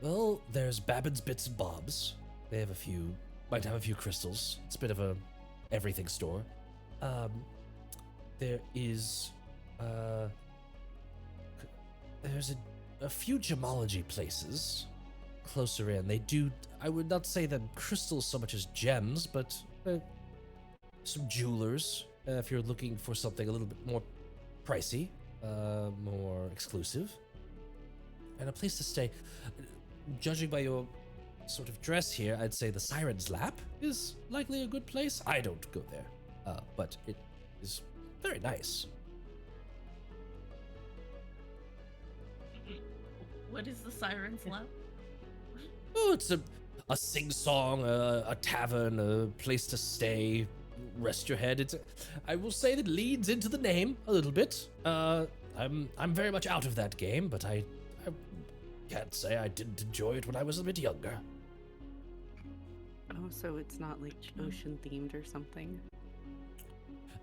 S1: Well, there's Babbitt's Bits and Bobs. They have might have a few crystals. It's a bit of a everything store. There is, there's a few gemology places closer in. They do, I would not say them crystals so much as gems, but some jewelers, if you're looking for something a little bit more pricey, more exclusive. And a place to stay. Judging by your sort of dress here, I'd say the Siren's Lap is likely a good place. I don't go there, but it is very nice.
S3: What is the Siren's Lap?
S1: Oh, it's a sing-song, a tavern, a place to stay, rest your head. I will say that leads into the name a little bit. I'm very much out of that game, but I can't say I didn't enjoy it when I was a bit younger.
S4: Oh, so it's not like ocean themed or something?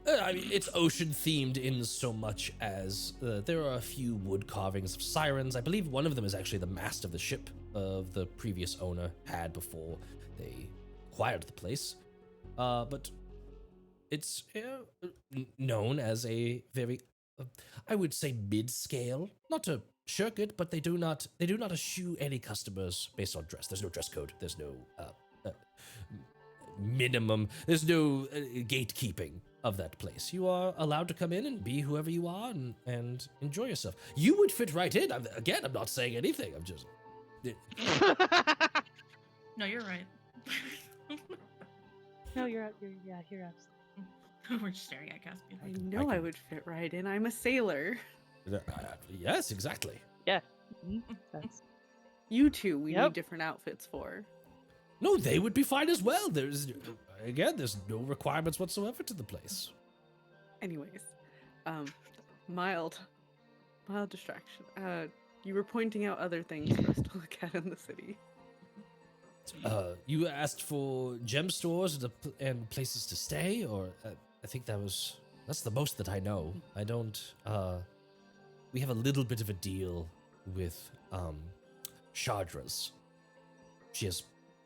S1: I mean, it's ocean themed in so much as there are a few wood carvings of sirens. I believe one of them is actually the mast of the ship of the previous owner had before they acquired the place. But it's known as a very, I would say, mid-scale. Not to shirk it, but they do not eschew any customers based on dress. There's no dress code. There's no minimum. There's no gatekeeping of that place. You are allowed to come in and be whoever you are and enjoy yourself. You would fit right in. I'm not saying anything. I'm just.
S3: No, you're right.
S2: No, you're absolutely.
S3: We're just staring at Caspian.
S4: I know I would fit right in. I'm a sailor.
S1: Yes, exactly.
S2: Yeah. That's
S4: You two, we need different outfits for.
S1: No, they would be fine as well. There's no requirements whatsoever to the place.
S4: Anyways, mild distraction. You were pointing out other things for us to look at in the city.
S1: You asked for gem stores and places to stay, or I think that's the most that I know. I don't. We have a little bit of a deal with Chardra's. She has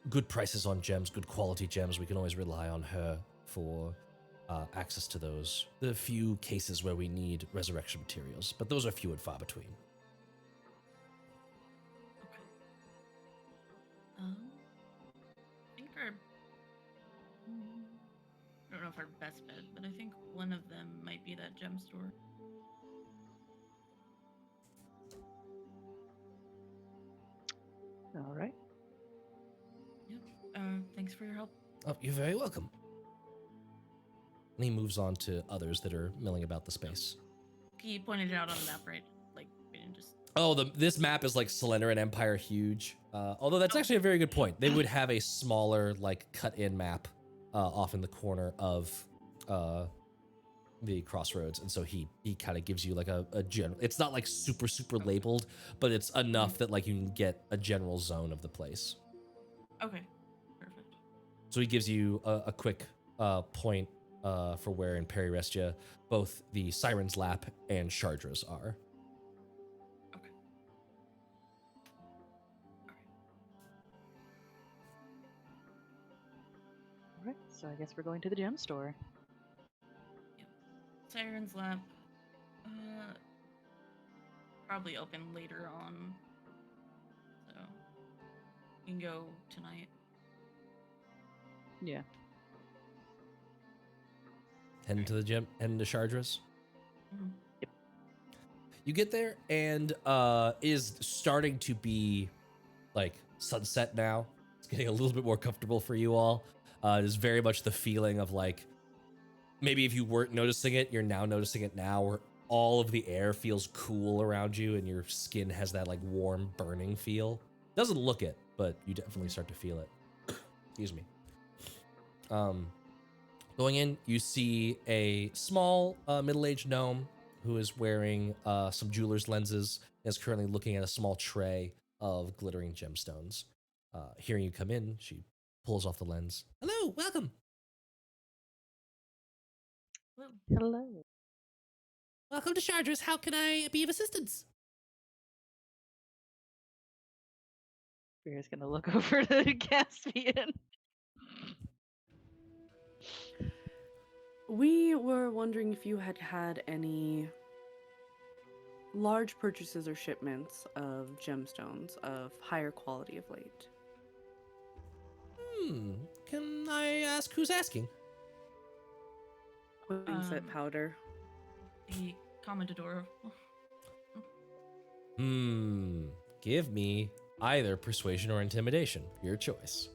S1: good prices on gems, good quality gems. We can always rely on her for access to those. The few cases where we need resurrection materials, but those are few and far between.
S3: Okay. I think I don't know if our best bet, but I think one of them might be that gem store.
S2: all right.
S1: Oh, you're very welcome. And he moves on to others that are milling about the space.
S3: He pointed it out on the map, right? Like, we didn't just.
S1: Oh, this map is like Slender and Empire huge. Although that's actually a very good point. They would have a smaller, like, cut-in map off in the corner of the crossroads, and so he kind of gives you like a general. It's not like super labeled, but it's enough that like you can get a general zone of the place.
S3: Okay, perfect.
S1: So he gives you a quick point for where in Parihrestya both the Siren's Lap and Chardra's are.
S3: Okay.
S2: Alright, so I guess we're going to the gem store.
S3: Yep. Siren's Lap. Probably open later on. So you can go tonight.
S2: Yeah.
S1: Heading to the gym, heading to Chardra's.
S3: Mm-hmm.
S1: You get there and is starting to be like sunset now. It's getting a little bit more comfortable for you all. It is very much the feeling of like, maybe if you weren't noticing it, you're now noticing it now, where all of the air feels cool around you and your skin has that like warm burning feel. Doesn't look it, but you definitely start to feel it. Excuse me. Going in, you see a small middle-aged gnome who is wearing some jeweler's lenses and is currently looking at a small tray of glittering gemstones. Hearing you come in, she pulls off the lens. Hello, welcome.
S3: Hello.
S2: Hello.
S1: Welcome to Chardra's. How can I be of assistance?
S2: Spear's gonna look over to Caspian.
S4: We were wondering if you had had any large purchases or shipments of gemstones of higher quality of late.
S1: Can I ask who's asking?
S4: Quinset powder.
S3: The Commandador.
S1: Give me either persuasion or intimidation. Your choice.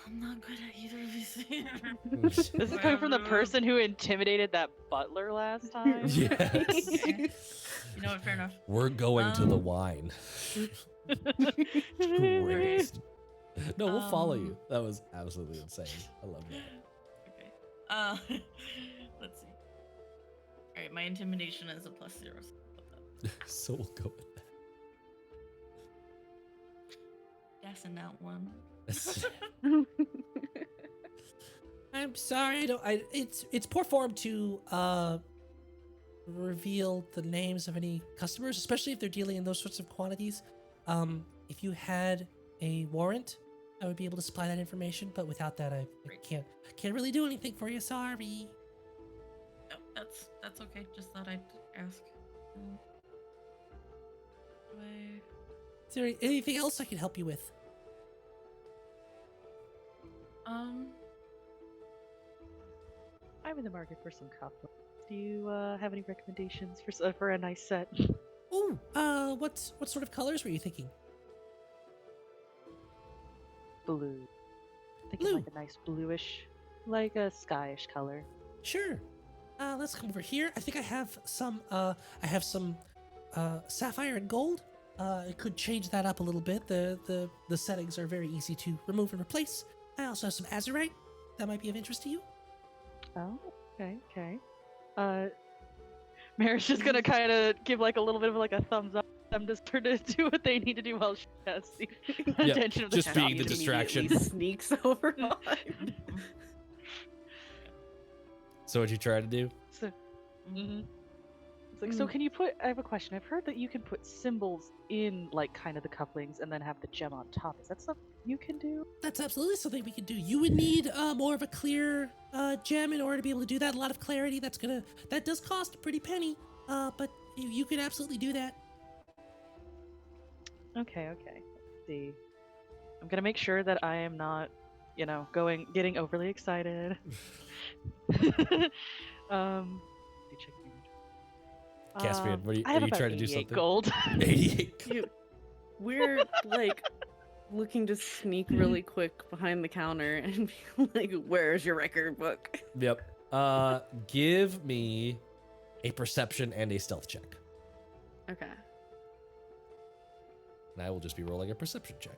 S3: I'm not good at either of these.
S2: This is coming from the person who intimidated that butler last time.
S1: Yes.
S3: Okay. You know what? Fair enough.
S1: We're going to the wine. Christ. No, we'll follow you. That was absolutely insane. I love that.
S3: Okay. Let's see. All right, my intimidation is a +0.
S1: So we'll go with that.
S3: Guessing that one.
S1: I'm sorry, it's poor form to reveal the names of any customers, especially if they're dealing in those sorts of quantities. If you had a warrant, I would be able to supply that information, but without that, I can't really do anything for you. Sorry.
S3: No, that's okay. Just thought I'd ask.
S1: Is there anything else I can help you with?
S2: I'm in the market for some copper. Do you have any recommendations for a nice set?
S1: Ooh, what sort of colors were you thinking?
S2: Blue. Thinking
S1: Blue.
S2: like a nice bluish, like a skyish color.
S1: Sure. Let's come over here. I think I have some sapphire and gold. It could change that up a little bit. The settings are very easy to remove and replace. I also have some azurite. That might be of interest to you.
S2: Oh, okay. Mary's just gonna kind of give like a little bit of like a thumbs up. I'm just trying to do what they need to do while she has the attention of the
S1: just
S2: shop.
S1: being the distraction.
S4: Sneaks over behind.
S1: So what you try to do?
S2: So, It's like, so can you put? I have a question. I've heard that you can put symbols in like kind of the couplings and then have the gem on top. Is that something you can do?
S1: That's absolutely something we can do. You would need more of a clear gem in order to be able to do that. A lot of clarity. That does cost a pretty penny. But you could absolutely do that.
S2: Okay. Let's see. I'm gonna make sure that I am not, getting overly excited.
S1: Caspian,
S2: I have
S1: are you
S2: about
S1: trying to do
S2: 88
S1: something?
S2: gold.
S1: 88.
S4: We're like looking to sneak really quick behind the counter and be like, "Where's your record book?"
S1: Yep. Give me a perception and a stealth check.
S4: Okay.
S1: And I will just be rolling a perception check.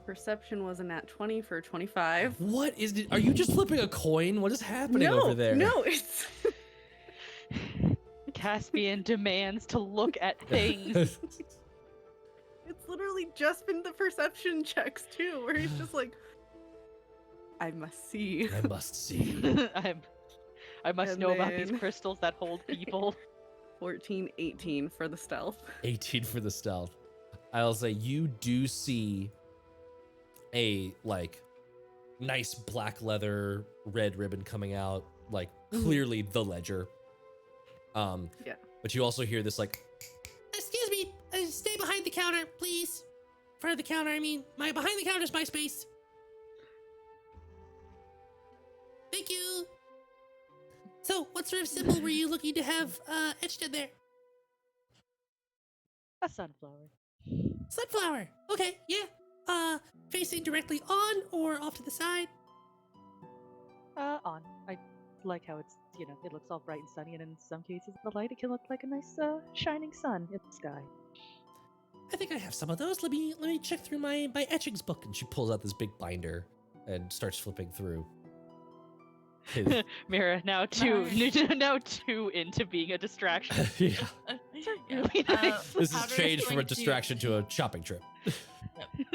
S4: Perception was a nat 20 for 25.
S1: What is it? Are you just flipping a coin? What is happening over there?
S4: No, it's
S2: Caspian demands to look at things.
S4: it's literally just been the perception checks too, where he's just like, I must see.
S1: I must see.
S2: I must
S4: And
S2: know about these
S4: then-
S2: crystals that hold people.
S4: 14, 18 for the stealth.
S1: 18 for the stealth. I'll say you do see a like nice black leather red ribbon coming out, like clearly the ledger.
S4: Yeah.
S1: But you also hear this like,
S5: Excuse me, stay behind the counter, please. Front of the counter, I mean. Behind the counter is my space. Thank you. So, what sort of symbol were you looking to have etched in there?
S2: A sunflower.
S5: Sunflower. Okay, yeah. Facing directly on or off to the side?
S2: On. I like how it's, it looks all bright and sunny, and in some cases, the light, it can look like a nice, shining sun in the sky.
S5: I think I have some of those. Let me check through my etchings book.
S1: and she pulls out this big binder and starts flipping through. his-
S2: Mira, now too into being a distraction.
S1: yeah.
S2: Really nice.
S1: This has
S3: Powder is
S1: changed from a
S3: going to-
S1: distraction to a shopping trip.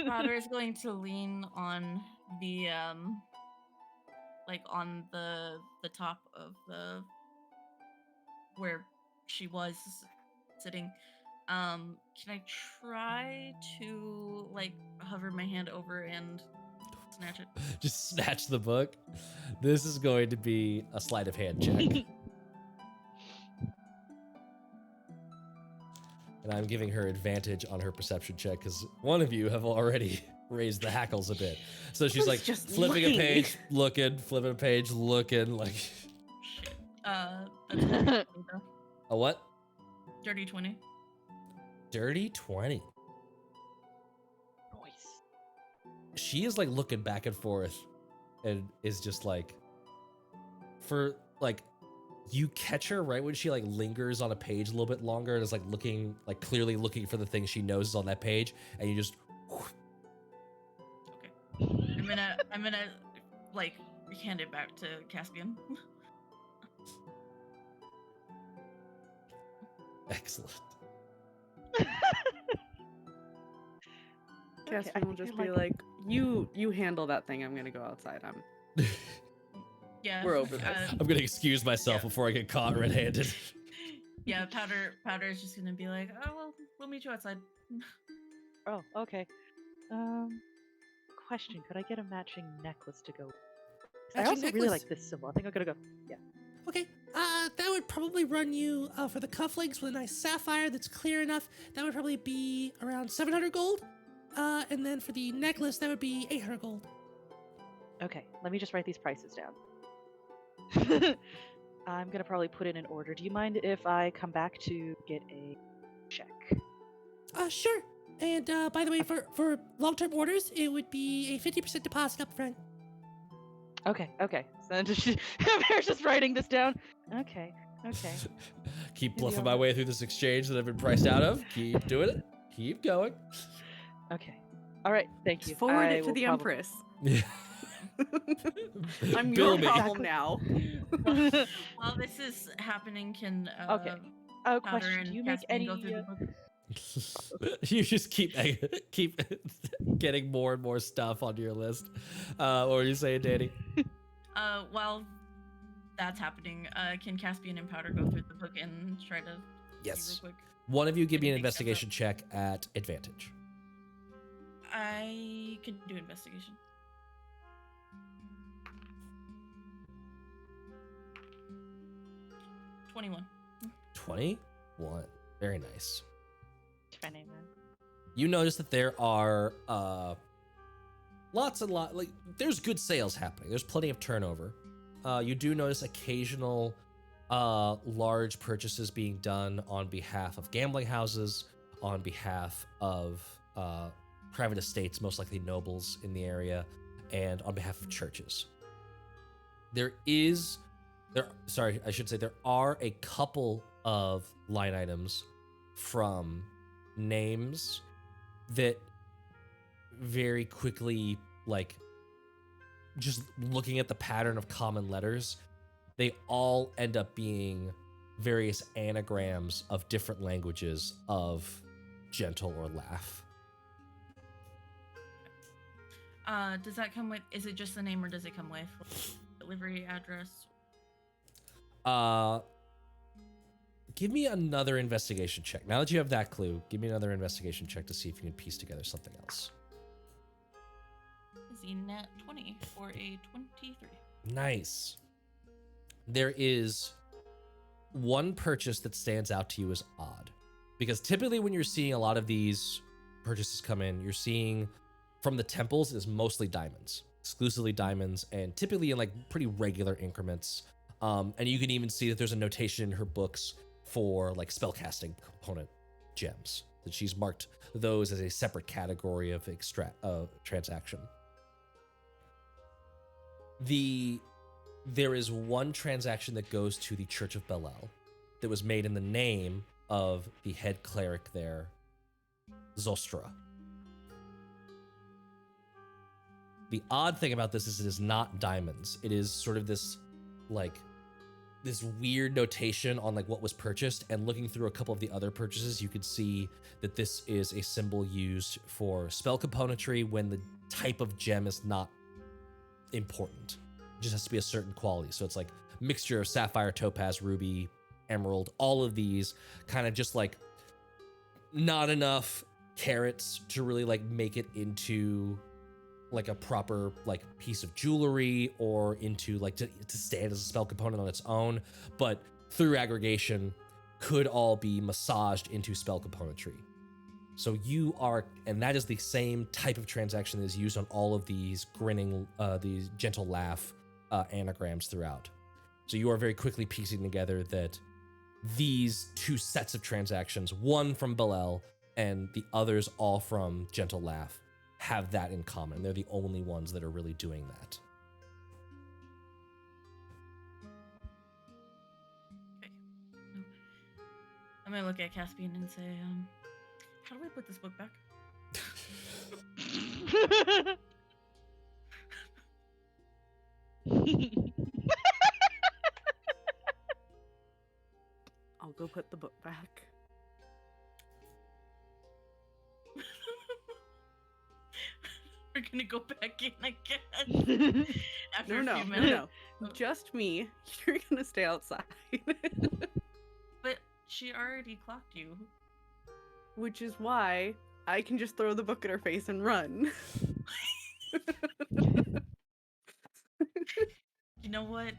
S3: Powder is going to lean on the like on the top of the where she was sitting. Can I try to like hover my hand over and snatch it?
S1: Just snatch the book. This is going to be a sleight of hand check. And I'm giving her advantage on her perception check because one of you have already raised the hackles a bit. So she's like
S4: Just
S1: flipping a
S4: looking.
S1: page, looking, flipping a page, looking, like
S3: Shit. That's a dirty 20, though.
S1: a what?
S3: Dirty 20.
S1: Dirty 20.
S2: Noise.
S1: She is like looking back and forth and is just like, for like, you catch her right when she like lingers on a page a little bit longer and is like looking, like clearly looking for the thing she knows is on that page, and you just
S3: Okay. I'm gonna like hand it back to Caspian.
S1: excellent.
S4: Caspian will just be like, you handle that thing. I'm gonna go outside.
S3: Yeah.
S4: We're over this.
S1: I'm gonna excuse myself
S3: Yeah.
S1: before I get caught red-handed.
S3: Yeah, Powder is just gonna be like, oh well, we'll meet you outside.
S2: Oh, okay. Question: could I get a matching necklace to go? 'Cause I
S5: Matching
S2: also really
S5: necklace?
S2: like this symbol. I think I'm gonna go. Yeah.
S5: Okay, that would probably run you for the cufflinks with a nice sapphire that's clear enough. That would probably be around 700 gold. And then for the necklace, that would be 800 gold.
S2: Okay. Let me just write these prices down. I'm gonna probably put in an order. Do you mind if I come back to get a check?
S5: Sure. And by the way, for long-term orders, it would be a 50% deposit up front.
S2: Okay. Okay. So Bear's just writing this down. Okay. Okay.
S1: Keep
S2: Maybe
S1: bluffing
S2: I'll-
S1: my way through this exchange that I've been priced out of. Keep doing it. Keep going.
S2: Okay. All right. Thank you.
S4: Just forward
S2: I
S4: it to
S2: will
S4: the
S2: probably-
S4: Empress.
S1: Yeah.
S4: I'm
S1: Bill
S4: your
S1: me.
S4: problem now.
S3: While this is happening, can
S2: Okay.
S3: Powder
S2: Question:
S3: and
S2: do you make
S3: Caspian
S2: any?
S3: go through the book?
S1: You just keep getting more and more stuff onto your list. What were you saying, Danny?
S3: While that's happening, can Caspian and Powder go through the book and try to
S1: Yes.
S3: see real quick?
S1: One of you give me an
S3: Anything steps up?
S1: investigation check at advantage.
S3: I can do investigation. $21.
S1: 21. Very nice.
S2: 21.
S1: You notice that there are lots and like there's good sales happening. There's plenty of turnover. You do notice occasional large purchases being done on behalf of gambling houses, on behalf of private estates, most likely nobles in the area, and on behalf of churches. There are a couple of line items from names that very quickly, like, just looking at the pattern of common letters, they all end up being various anagrams of different languages of gentle or laugh.
S3: Does that come with, is it just the name or does it come with delivery address?
S1: Give me another investigation check. Now that you have that clue, give me another investigation check to see if you can piece together something else.
S3: Is a nat 20 or a 23?
S1: Nice. There is one purchase that stands out to you as odd, because typically when you're seeing a lot of these purchases come in, you're seeing from the temples is mostly diamonds, exclusively diamonds, and typically in like pretty regular increments. And you can even see that there's a notation in her books for like spellcasting component gems, that she's marked those as a separate category of transaction. There is one transaction that goes to the Church of Belial that was made in the name of the head cleric there, Zostra. The odd thing about this is it is not diamonds. It is sort of this, like, this weird notation on like what was purchased, and looking through a couple of the other purchases, you could see that this is a symbol used for spell componentry when the type of gem is not important. It just has to be a certain quality. So it's like mixture of sapphire, topaz, ruby, emerald, all of these kind of just like not enough carats to really like make it into like a proper like piece of jewelry or into like to stand as a spell component on its own, but through aggregation could all be massaged into spell componentry. So you are, and that is the same type of transaction that is used on all of these grinning, these gentle laugh anagrams throughout. So you are very quickly piecing together that these two sets of transactions, one from Belial and the others all from gentle laugh, have that in common. They're the only ones that are really doing that.
S3: Okay. I'm gonna look at Caspian and say, how do I put this book back?
S4: I'll go put the book back.
S3: We're gonna go back in, I guess. After a few minutes.
S4: No. Just me. You're gonna stay outside.
S3: But she already clocked you.
S4: Which is why I can just throw the book at her face and run.
S3: You know what?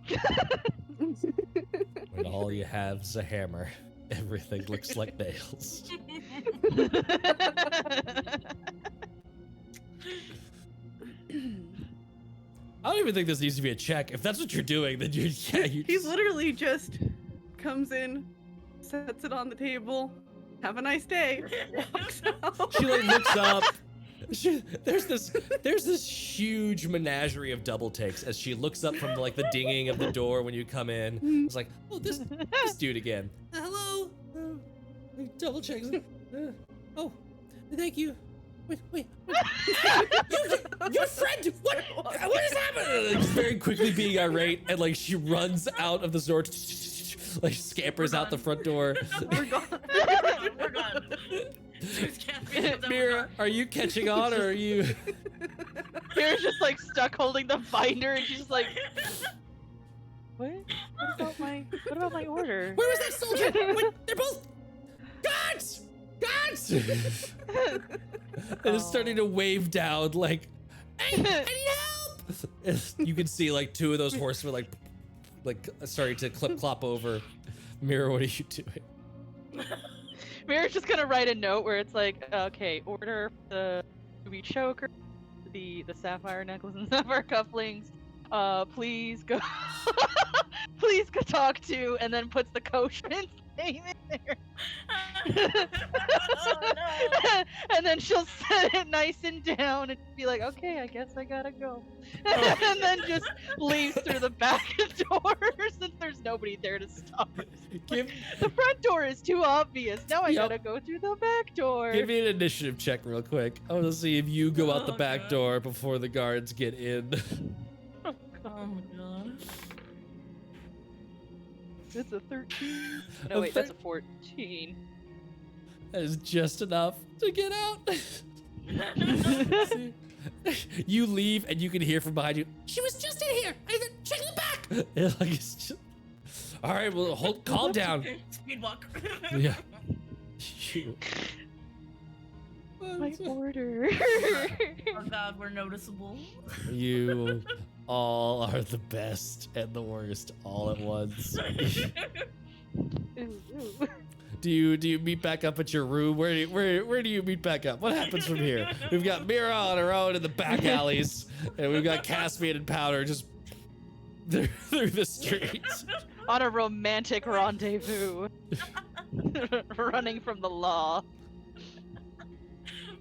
S3: Okay.
S1: When all you have is a hammer, everything looks like nails. I don't even think this needs to be a check. If that's what you're doing, then you
S4: He literally just comes in, sets it on the table. Have a nice day. Walks out.
S1: She like looks up. There's this huge menagerie of double takes as she looks up from like the dinging of the door when you come in. It's like, oh, this dude again.
S5: Hello? Double checks. Oh, thank you. Wait. Your friend! What is happening?
S1: Like, very quickly being irate, and like she runs out of the store, like scampers out the front door.
S3: We're gone. We're gone.
S1: Mira, are you catching on, or are you?
S2: Mira's just like stuck holding the binder, and she's just like, what? What about my order?
S5: Where was that soldier? Wait, they're both guards! Guards!
S1: And it's starting to wave down, like,
S5: Hey, I need help!
S1: you can see like two of those horsemen like starting to clop over. Mira, what are you doing?
S2: Mira's just gonna write a note where it's like, okay, order the ruby choker, the sapphire necklace and sapphire cufflinks. Please go, please go talk to, and then puts the kosher in name in there.
S3: Oh no!
S2: And then she'll set it nice and down and be like, okay, I guess I gotta go. And then just leaves through the back door since there's nobody there to stop her.
S1: Give
S2: The front door is too obvious. Now I
S1: Yep.
S2: gotta go through the back door.
S1: me an initiative check real quick. I want to see if you go out the
S3: Oh,
S1: back
S3: God.
S1: door before the guards get in.
S3: Oh my god.
S2: It's a 13.
S1: A
S2: No, wait, that's a
S1: thir-
S2: 14.
S1: That is just enough to get out. See? You leave and you can hear from behind you.
S5: She was just in here. Check the back.
S1: And like, it's just, all right, well, calm down.
S3: Speed walk.
S1: Yeah. You-
S2: My order.
S3: Oh god, we're noticeable.
S1: You all are the best and the worst all at once.
S2: Ooh, ooh.
S1: Do you meet back up at your room? Where do you meet back up? What happens from here? We've got Mira on her own in the back alleys, and we've got Caspian and Powder just through the streets.
S2: On a romantic rendezvous. Running from the law.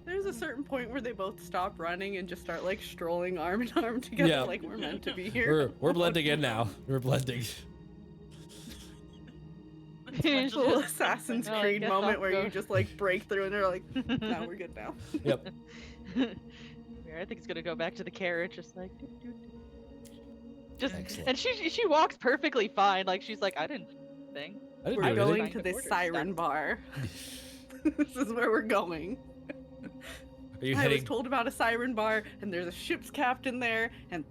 S4: There's a certain point where they both stop running and just start like strolling arm in arm together,
S1: Yeah.
S4: like we're meant to be here.
S1: We're blending in now. We're blending.
S2: Here's
S4: Little
S2: just-
S4: Assassin's
S2: Oh, I
S4: Creed
S2: guess
S4: moment
S2: I'll
S4: where
S2: go.
S4: you just like break through and they're like, "No, we're good now."
S1: Yep.
S2: I think it's gonna go back to the carriage, just like. Doot, doot, doot. Just
S1: Excellent.
S2: and she walks perfectly fine. Like she's like, I didn't do anything.
S1: I didn't
S4: We're
S1: do anything.
S4: going to this
S2: Order
S4: Siren
S2: stuff.
S4: bar. This is where we're going.
S1: Are you
S4: I was
S1: heading?
S4: told about a Siren bar, and there's a ship's captain there, and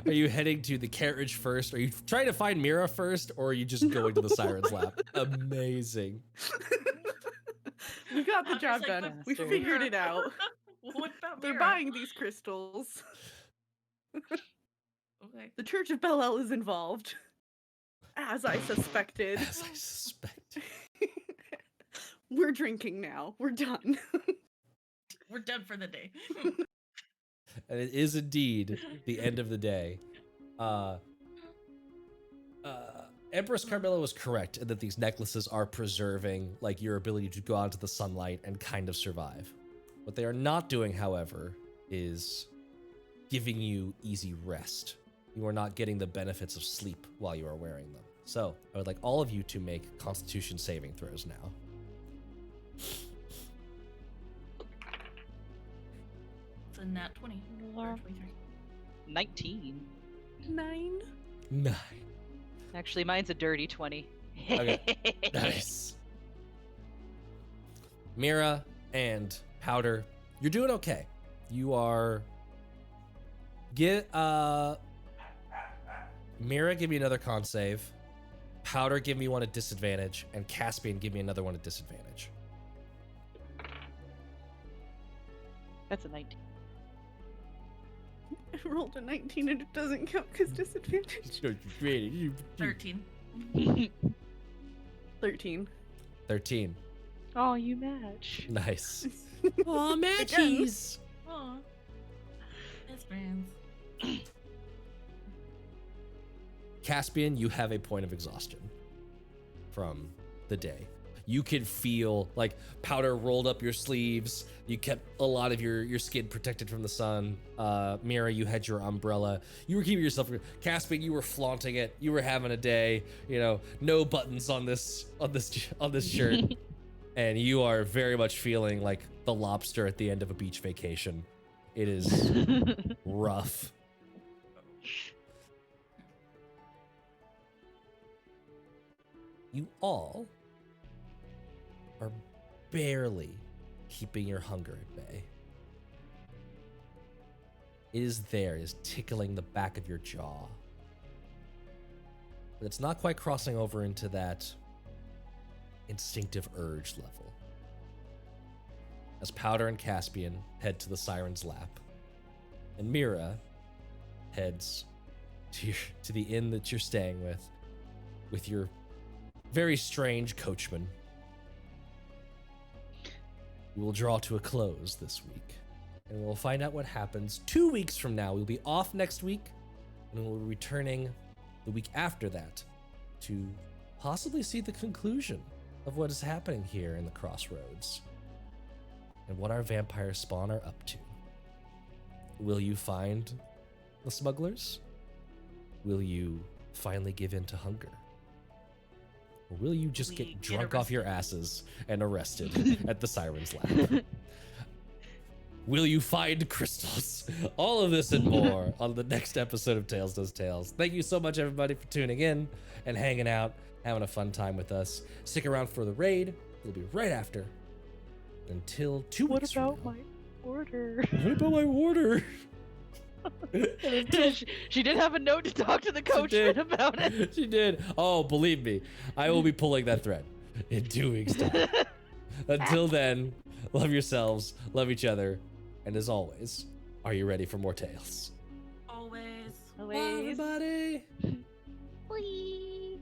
S1: Are you heading to the carriage first? Are you trying to find Mira first, or are you just going to the Siren's lap? Amazing.
S4: we got the
S3: I'm just
S4: job
S3: like,
S4: done.
S3: but
S4: We
S2: Mira.
S4: figured it out.
S3: What about
S4: They're
S3: Mira?
S4: buying these crystals.
S3: Okay.
S4: The Church of Bel-El is involved, as I suspected.
S1: As I suspect.
S4: We're drinking now. We're done.
S3: We're done for the day.
S1: And it is indeed the end of the day. Empress Carmilla was correct in that these necklaces are preserving like your ability to go out into the sunlight and kind of survive. What they are not doing, however, is giving you easy rest. You are not getting the benefits of sleep while you are wearing them. So I would like all of you to make Constitution saving throws now.
S3: It's a nat 20. Or 23.
S2: 19.
S4: 9.
S1: 9.
S2: Actually, mine's a dirty 20.
S1: Okay. Nice. Mira and Powder, you're doing okay. You are. Mira, give me another con save. Powder, give me one at disadvantage, and Caspian, give me another one at disadvantage.
S2: That's a 19.
S4: I rolled a 19 and it doesn't count because disadvantage.
S3: 13.
S4: 13.
S1: 13.
S2: Oh, you match.
S1: Nice.
S5: Aw, matchies.
S3: Aw. Best friends.
S1: Caspian, you have a point of exhaustion from the day. You can feel like powder rolled up your sleeves. You kept a lot of your skin protected from the sun. Mira, you had your umbrella. You were keeping yourself. Caspian, you were flaunting it. You were having a day. You know, no buttons on this shirt, and you are very much feeling like the lobster at the end of a beach vacation. It is rough. You all are barely keeping your hunger at bay. It is there, it is tickling the back of your jaw. But it's not quite crossing over into that instinctive urge level. As Powder and Caspian head to the Siren's lap, and Mira heads to the inn that you're staying with your very strange coachman. We will draw to a close this week, and we'll find out what happens 2 weeks from now. We'll be off next week, and we'll be returning the week after that to possibly see the conclusion of what is happening here in the crossroads and what our vampire spawn are up to. Will you find the smugglers? Will you finally give in to hunger? Or will you just
S3: We
S1: get
S3: get
S1: drunk off your
S3: arrested.
S1: asses and arrested at the Siren's lab? Will you find crystals? All of this and more on the next episode of Tales Does Tales. Thank you so much, everybody, for tuning in and hanging out, having a fun time with us. Stick around for the raid. It'll be right after. Until 2
S2: What
S1: weeks
S2: about
S1: from now.
S2: my order?
S1: What about my order?
S2: She did have a note to talk to the coachman about it.
S1: She did. Oh, believe me, I will be pulling that thread in 2 weeks' time. Until then, love yourselves, love each other, and as always, are you ready for more tales?
S3: Always.
S1: Bye, everybody.
S2: Whee!